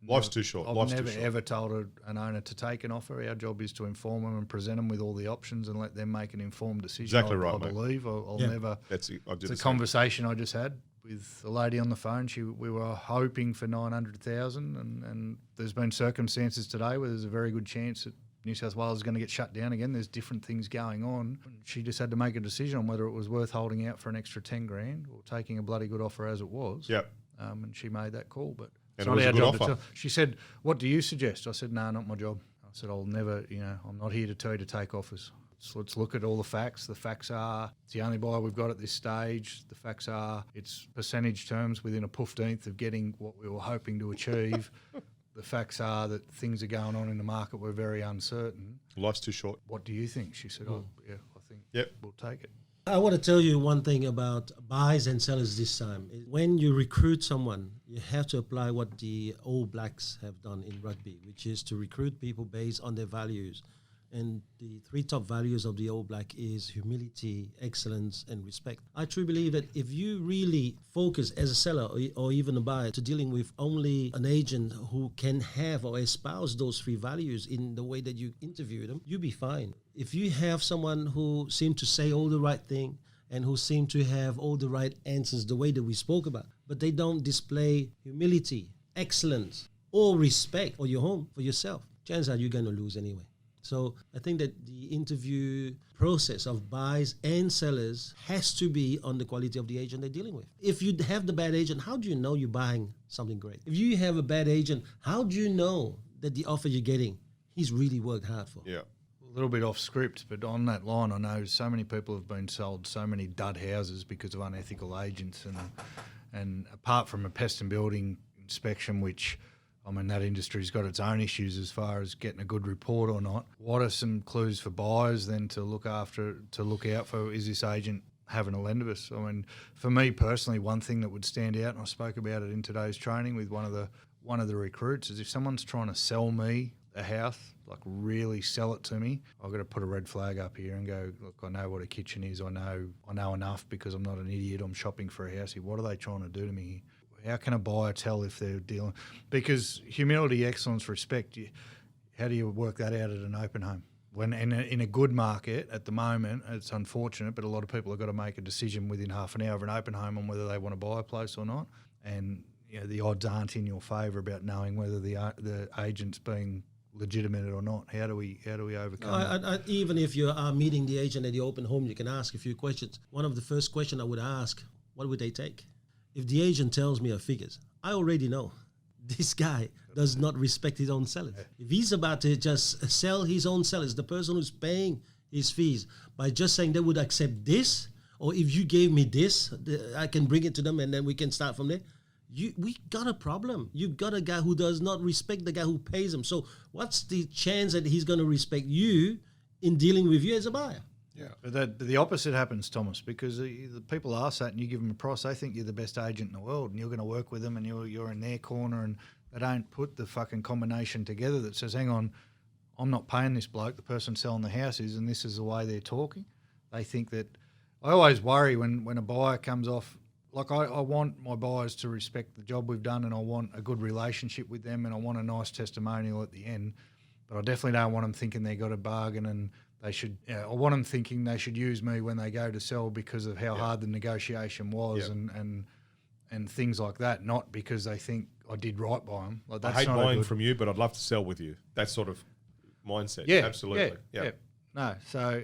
Life's too short. I've never ever told an owner to take an offer. Our job is to inform them and present them with all the options and let them make an informed decision. Exactly right, I mate. believe. I'll never. It's a conversation I just had with a lady on the phone. We were hoping for 900,000, and there's been circumstances today where there's a very good chance that New South Wales is going to get shut down again. There's different things going on. She just had to make a decision on whether it was worth holding out for an extra 10 grand or taking a bloody good offer as it was. Yep. And she made that call, but And it's it not was a our good job offer. to tell. She said, "What do you suggest?" I said, "No, not my job." I said, "I'll never, I'm not here to tell you to take offers. So let's look at all the facts. The facts are it's the only buyer we've got at this stage. The facts are it's percentage terms within a 15th of getting what we were hoping to achieve. The facts are that things are going on in the market. We're very uncertain. Life's too short. What do you think?" She said, "Oh, yeah, I think we'll take it." I want to tell you one thing about buyers and sellers this time. When you recruit someone, you have to apply what the All Blacks have done in rugby, which is to recruit people based on their values. And the 3 top values of the All Black is humility, excellence, and respect. I truly believe that if you really focus as a seller or even a buyer to dealing with only an agent who can have or espouse those 3 values in the way that you interview them, you'll be fine. If you have someone who seems to say all the right thing and who seem to have all the right answers the way that we spoke about, but they don't display humility, excellence, or respect for your home, for yourself, chances are you're going to lose anyway. So I think that the interview process of buyers and sellers has to be on the quality of the agent they're dealing with. If you have the bad agent, how do you know you're buying something great? If you have a bad agent, how do you know that the offer you're getting, he's really worked hard for? Yeah. A little bit off script, but on that line, I know so many people have been sold so many dud houses because of unethical agents, and apart from a pest and building inspection, which that industry's got its own issues as far as getting a good report or not. What are some clues for buyers then to look out for? Is this agent having a lend of us? For me personally, one thing that would stand out, and I spoke about it in today's training with one of the recruits, is if someone's trying to sell me a house, like really sell it to me, I've got to put a red flag up here and go, look, I know what a kitchen is. I know enough because I'm not an idiot. I'm shopping for a house here. What are they trying to do to me here? How can a buyer tell if they're dealing? Because humility, excellence, respect, how do you work that out at an open home? When in a good market at the moment, it's unfortunate, but a lot of people have got to make a decision within half an hour of an open home on whether they want to buy a place or not. And the odds aren't in your favour about knowing whether the agent's being legitimate or not. How do we overcome that? Even if you are meeting the agent at the open home, you can ask a few questions. One of the first questions I would ask, what would they take? If the agent tells me figures, I already know this guy does not respect his own sellers. If he's about to just sell his own sellers, the person who's paying his fees, by just saying they would accept this, or if you gave me this, I can bring it to them and then we can start from there. We got a problem. You've got a guy who does not respect the guy who pays him. So what's the chance that he's going to respect you in dealing with you as a buyer? Yeah, but the opposite happens, Thomas, because the people ask that and you give them a price, they think you're the best agent in the world and you're going to work with them and you're in their corner, and they don't put the fucking combination together that says, hang on, I'm not paying this bloke, the person selling the house is, and this is the way they're talking. They think that – I always worry when a buyer comes off – like I want my buyers to respect the job we've done and I want a good relationship with them and I want a nice testimonial at the end, but I definitely don't want them thinking they got a bargain and – I want them thinking they should use me when they go to sell because of how hard the negotiation was and things like that, not because they think I did right by them. Like, that's I hate not buying from you, but I'd love to sell with you. That sort of mindset. Yeah, Absolutely. Yeah. No. So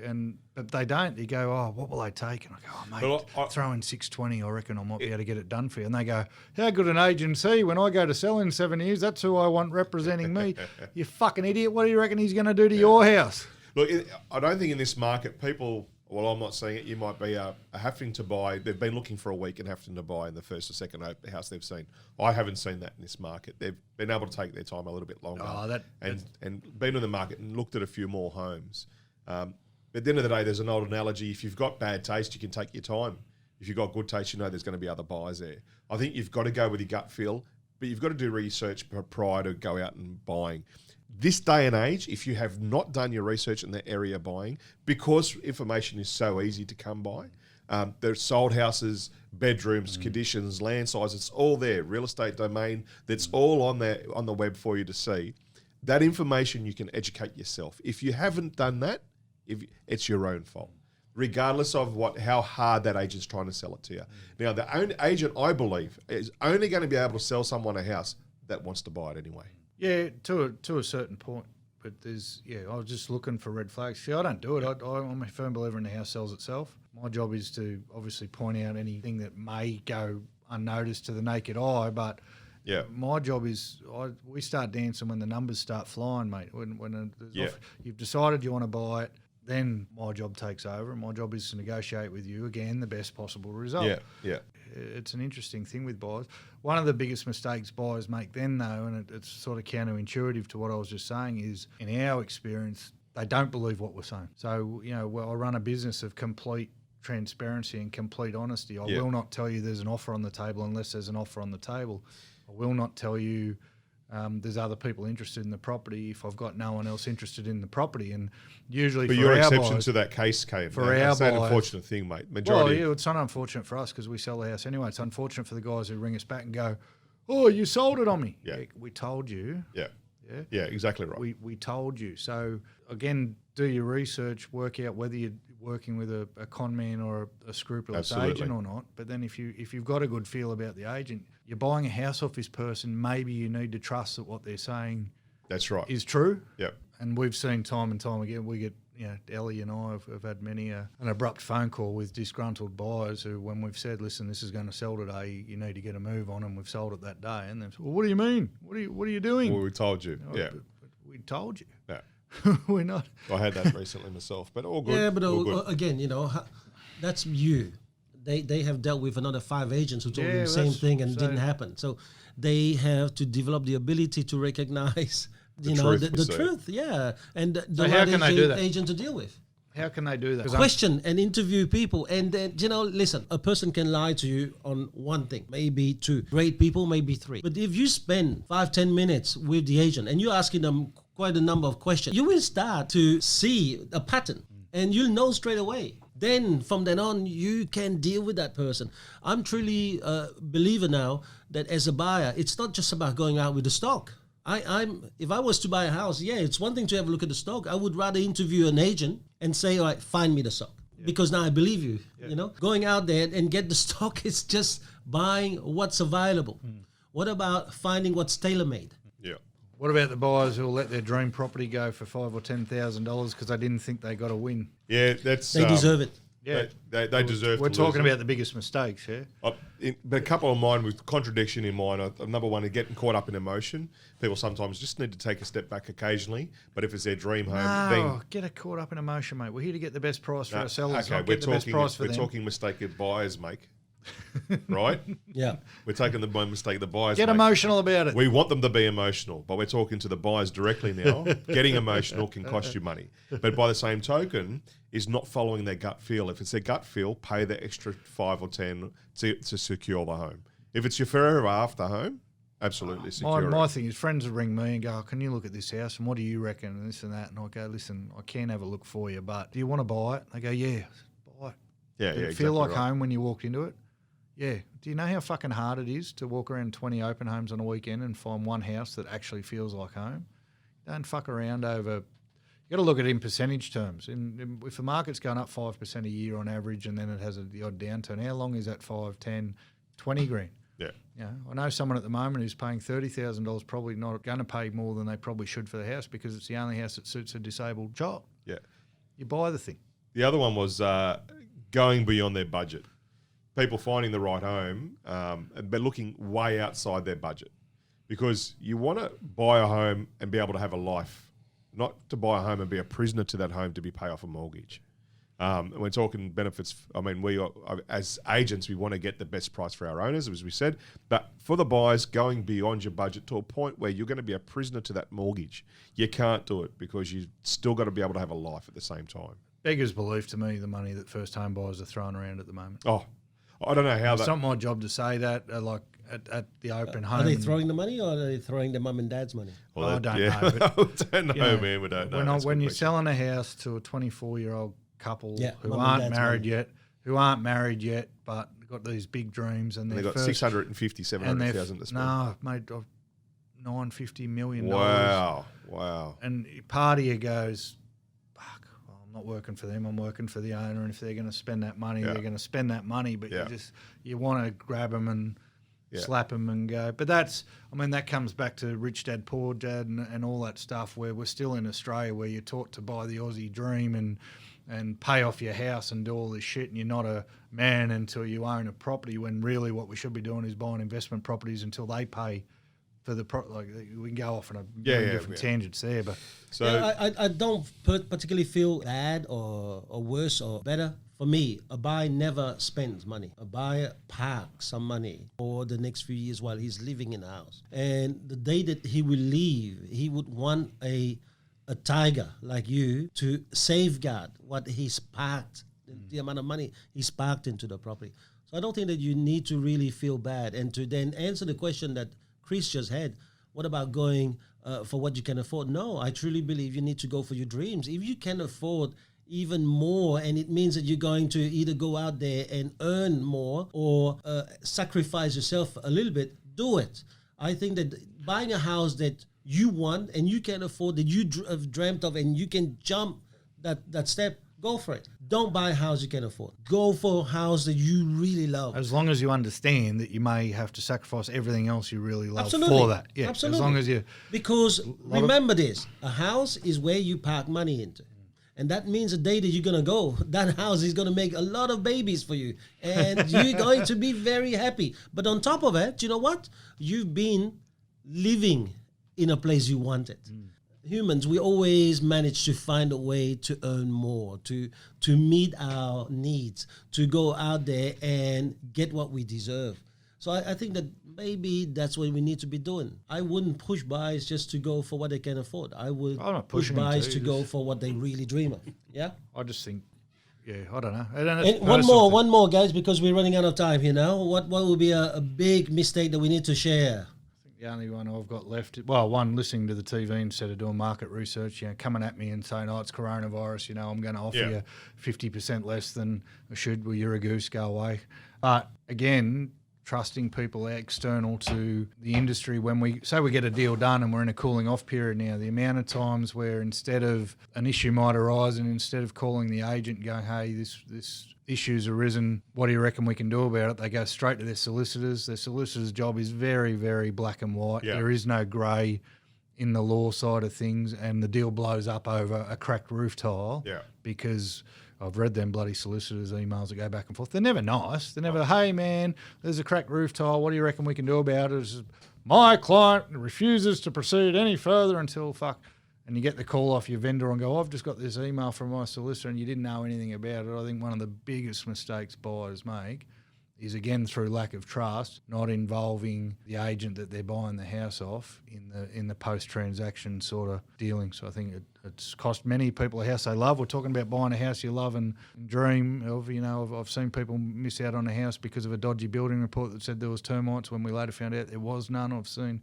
but they don't. You go, oh, what will they take? And I go, oh mate, Well, throw in 620. I reckon I might be able to get it done for you. And they go, how good an agency? When I go to sell in 7 years, that's who I want representing me. You fucking idiot! What do you reckon he's going to do to your house? Look, I don't think in this market people. Well, I'm not saying it. You might be having to buy. They've been looking for a week and having to buy in the first or second house they've seen. I haven't seen that in this market. They've been able to take their time a little bit longer and been in the market and looked at a few more homes. But at the end of the day, there's an old analogy. If you've got bad taste, you can take your time. If you've got good taste, you know there's going to be other buyers there. I think you've got to go with your gut feel, but you've got to do research prior to go out and buying. This day and age, if you have not done your research in the area buying, because information is so easy to come by, there's sold houses, bedrooms, conditions, land size, it's all there, real estate domain, that's all on the web for you to see. That information you can educate yourself. If you haven't done that, it's your own fault, regardless of how hard that agent's trying to sell it to you. Now, the only agent, I believe, is only going to be able to sell someone a house that wants to buy it anyway. Yeah, to a certain point. But I was just looking for red flags. See, I don't do it. I'm a firm believer in the house sells itself. My job is to obviously point out anything that may go unnoticed to the naked eye, but my job is we start dancing when the numbers start flying, mate. When you've decided you want to buy it, then my job takes over, and my job is to negotiate with you, again, the best possible result. Yeah. It's an interesting thing with buyers. One of the biggest mistakes buyers make then, though, and it's sort of counterintuitive to what I was just saying, is in our experience, they don't believe what we're saying. So, I run a business of complete transparency and complete honesty. I will not tell you there's an offer on the table unless there's an offer on the table. I will not tell you there's other people interested in the property if I've got no one else interested in the property. And usually, but for your our exception buyers, to that case, Kate, for that's our an buyers, unfortunate thing, mate. it's not unfortunate for us because we sell the house anyway. It's unfortunate for the guys who ring us back and go, "Oh, you sold it on me." Yeah, we told you. Yeah, exactly right. We told you. So again, do your research, work out whether you're working with a con man or a scrupulous agent or not. But then if you've got a good feel about the agent, you're buying a house off this person, maybe you need to trust that what they're saying is true. Yep. And we've seen time and time again, we get, Ellie and I have had many an abrupt phone call with disgruntled buyers who, when we've said, listen, this is going to sell today, you need to get a move on, and we've sold it that day. And they've said, well, what do you mean? What are you doing? Well, we told you. But we told you. Yeah. We're not. I had that recently myself, but all good. Yeah, but all good. again, that's you. They have dealt with another 5 agents who told them the same thing and it didn't happen. So they have to develop the ability to recognize, the truth. Yeah, and the how can they do that? agent to deal with. How can they do that? Question and interview people, and then listen. A person can lie to you on one thing, maybe 2. Great people, maybe 3. But if you spend 5-10 minutes with the agent and you're asking them quite a number of questions, you will start to see a pattern, and you'll know straight away. Then from then on, you can deal with that person. I'm truly a believer now that as a buyer, it's not just about going out with the stock. If I was to buy a house, it's one thing to have a look at the stock. I would rather interview an agent and say, all right, find me the stock. Because now I believe you, Going out there and get the stock is just buying what's available. What about finding what's tailor-made? Yeah. What about the buyers who'll let their dream property go for $5,000 or $10,000 because they didn't think they got a win? Yeah, they deserve it. Yeah, they deserve. We're talking about the biggest mistakes, but a couple of mine with contradiction in mind. Number one, getting caught up in emotion. People sometimes just need to take a step back occasionally. But if it's their dream home, then get caught up in emotion, mate. We're here to get the best price for ourselves. Okay, we're talking mistake of buyers make. Right? Yeah. We're taking the mistake the buyers get make. Emotional about it. We want them to be emotional, but we're talking to the buyers directly now. Getting emotional can cost you money. But by the same token, is not following their gut feel. If it's their gut feel, pay the extra 5 or 10 to secure the home. If it's your forever after home, absolutely secure it. My thing is friends will ring me and go, can you look at this house and what do you reckon and this and that? And I go, listen, I can have a look for you, but do you want to buy it? They go, yeah, buy it. Yeah, Did it feel like home when you walked into it? Yeah. Do you know how fucking hard it is to walk around 20 open homes on a weekend and find one house that actually feels like home? Don't fuck around over. You got to look at it in percentage terms. If the market's going up 5% a year on average, and then it has the odd downturn, how long is that 5, 10, 20 grand? Yeah. I know someone at the moment who's paying $30,000, probably not going to pay more than they probably should for the house because it's the only house that suits a disabled child. Yeah. you buy the thing. The other one was going beyond their budget. People finding the right home, but looking way outside their budget. Because you want to buy a home and be able to have a life, not to buy a home and be a prisoner to that home to be pay off a mortgage. We're talking benefits. I mean, we are, as agents, we want to get the best price for our owners, as we said. But for the buyers, going beyond your budget to a point where you're going to be a prisoner to that mortgage, you can't do it because you've still got to be able to have a life at the same time. Beggars belief to me, the money that first home buyers are throwing around at the moment. Oh, I don't know how It's that. not my job to say that. Like at the open home, Are they throwing the money or are they throwing the mum and dad's money? Well, I don't yeah. know. But, I don't know, you know, man. We don't know. when That's a when good you're question. selling a house to a 24-year-old couple who mum and aren't dad's married money. yet, but got these big dreams and And they they're got 650, 700,000 to spend. No, made $950 million. Wow. And partier goes, fuck, well, I'm not working for them, I'm working for the owner, and if they're going to spend that money, they're going to spend that money, but you want to grab them and slap them and go. But that comes back to Rich Dad, Poor Dad and all that stuff where we're still in Australia where you're taught to buy the Aussie dream and pay off your house and do all this shit, and you're not a man until you own a property, when really what we should be doing is buying investment properties until they pay for the we can go off on a different tangents there, but I don't particularly feel bad or worse or better. For me, a buyer never spends money. A buyer parks some money for the next few years while he's living in a house. And the day that he will leave, he would want a tiger like you to safeguard what he's parked, the amount of money he's parked into the property. So I don't think that you need to really feel bad. And to then answer the question that Chris just had, what about going for what you can afford? No, I truly believe you need to go for your dreams. If you can afford even more, and it means that you're going to either go out there and earn more or sacrifice yourself a little bit, do it. I think that buying a house that you want and you can afford, that you have dreamt of, and you can jump that step, go for it. Don't buy a house you can afford. Go for a house that you really love. as long as you understand that you may have to sacrifice everything else you really love Absolutely. for that. Yeah, Absolutely. as long as you... Because remember this, a house is where you park money into. And that means the day that you're going to go, that house is going to make a lot of babies for you. And you're going to be very happy. But on top of it, you know what? You've been living in a place you wanted. Humans, we always manage to find a way to earn more, to meet our needs, to go out there and get what we deserve. So I think that maybe that's what we need to be doing. I wouldn't push buyers just to go for what they can afford. I would I'm not push pushing them buyers to, to go just- for what they really dream of. Yeah? I just think, I don't know. And one more, guys, because we're running out of time here now. What would be a big mistake that we need to share? The only one I've got left, one, listening to the TV instead of doing market research, coming at me and saying, it's coronavirus, I'm going to offer you 50% less than I should. Well, you're a goose, go away. But again, trusting people external to the industry, when we say we get a deal done and we're in a cooling off period now, the amount of times where instead of an issue might arise and instead of calling the agent and going, hey, this issue's arisen, what do you reckon we can do about it? They go straight to their solicitors. Their solicitor's job is very, very black and white. Yeah. There is no grey in the law side of things, and the deal blows up over a cracked roof tile because I've read them bloody solicitors' emails that go back and forth. They're never nice. They're never, hey, man, there's a cracked roof tile. What do you reckon we can do about it? It's just, my client refuses to proceed any further until and you get the call off your vendor and go, I've just got this email from my solicitor and you didn't know anything about it. I think one of the biggest mistakes buyers make is, again, through lack of trust, not involving the agent that they're buying the house off in the post-transaction sort of dealing. So I think it's cost many people a house they love. We're talking about buying a house you love and dream of. I've seen people miss out on a house because of a dodgy building report that said there was termites when we later found out there was none. I've seen...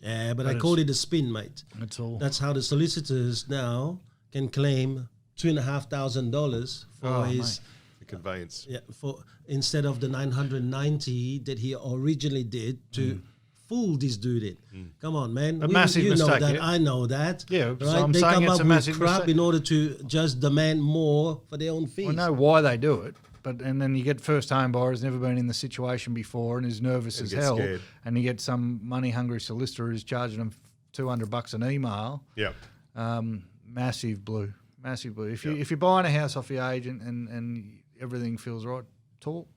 Yeah, but I called it a spin, mate. That's all. That's how the solicitors now can claim $2,500 for his... The conveyance. Yeah, for instead of the 990 that he originally did to fool this dude in. Come on, man. Massive you know mistake, that. yeah. I know that. Yeah, right? so I'm they saying come it's up a with massive crap mistake. in order to just demand more for their own fees. I know why they do it, and then you get first home buyer who's never been in the situation before and is nervous as gets hell, scared. and you get some money hungry solicitor who's charging them $200 an email. Yeah. Massive blue. massively. If you're buying a house off your agent and everything feels right, talk.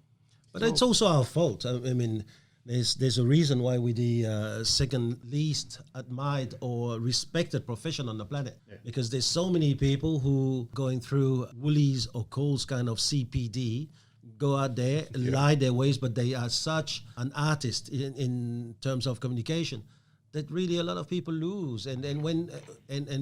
But it's also our fault. I mean, there's a reason why we're the second least admired or respected profession on the planet. Because there's so many people who going through Woolies or Coles kind of CPD, go out there, lie their ways, but they are such an artist in terms of communication that really a lot of people lose. And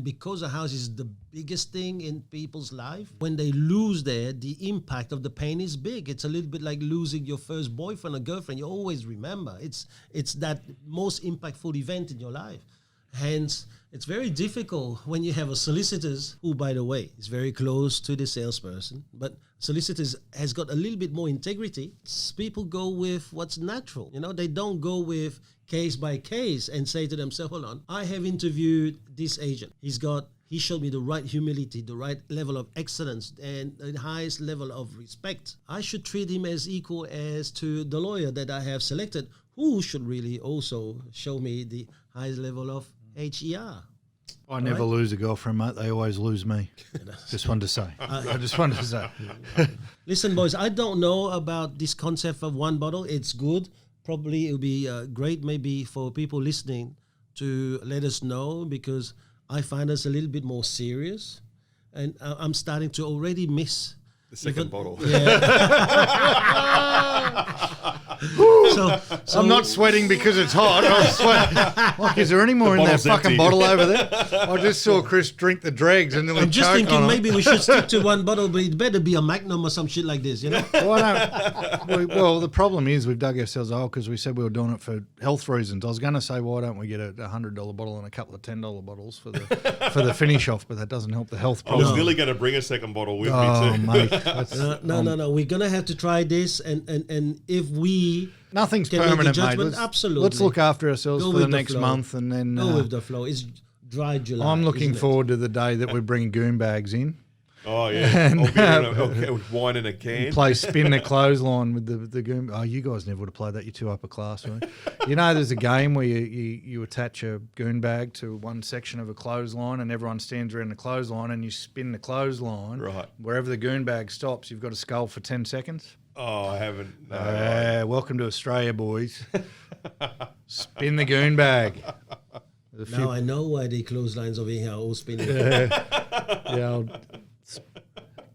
because a house is the biggest thing in people's life, when they lose there, the impact of the pain is big. It's a little bit like losing your first boyfriend or girlfriend. You always remember. It's that most impactful event in your life. Hence, it's very difficult when you have a solicitors who, by the way, is very close to the salesperson, but solicitors has got a little bit more integrity. People go with what's natural. You know, they don't go with case by case and say to themselves, hold on, I have interviewed this agent. He showed me the right humility, the right level of excellence, and the highest level of respect. I should treat him as equal as to the lawyer that I have selected, who should really also show me the highest level of HER. I never lose a girlfriend, mate. They always lose me. Just wanted to say. I just wanted to say. Listen, boys, I don't know about this concept of one bottle. It's good. Probably it would be great maybe for people listening to let us know, because I find us a little bit more serious. And I'm starting to already miss The second bottle. So I'm not sweating because it's hot. I'm sweating. Like, is there any more in that fucking empty. bottle over there? I just saw Chris drink the dregs and then I'm just thinking maybe we should stick to one bottle, but it better be a Magnum or some shit like this, you know? Well, the problem is we've dug ourselves a hole because we said we were doing it for health reasons. I was going to say, why don't we get a $100 bottle and a couple of $10 bottles for the finish off, but that doesn't help the health I was problem. nearly going to bring a second bottle with me Oh, too. mate. No. We're going to have to try this, and if we Nothing's can make a permanent, mate. judgment, absolutely. Let's look after ourselves Go for the with the next flow. month, and then go with the flow. It's dry July. I'm looking isn't it? forward to the day that we bring goon bags in. Oh, yeah. And, Or beer with wine in a can. Play spin the clothesline with the goon. Oh, you guys never would have played that. You're too upper class, right? You know, there's a game where you attach a goon bag to one section of a clothesline, and everyone stands around the clothesline, and you spin the clothesline. Right. Wherever the goon bag stops, you've got to scull for 10 seconds. Oh, I haven't. No. Welcome to Australia, boys. Spin the goon bag. Now I know why the clotheslines over here are all spinning.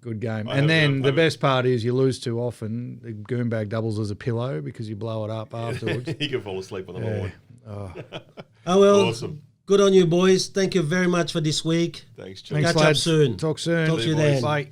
Good game. And then the best part is you lose too often. The goon bag doubles as a pillow because you blow it up afterwards. You can fall asleep on the morning. Oh well, Awesome. Good on you, boys. Thank you very much for this week. Thanks, John. Thanks, Catch up lads. soon. Talk soon. Talk to you then. Bye.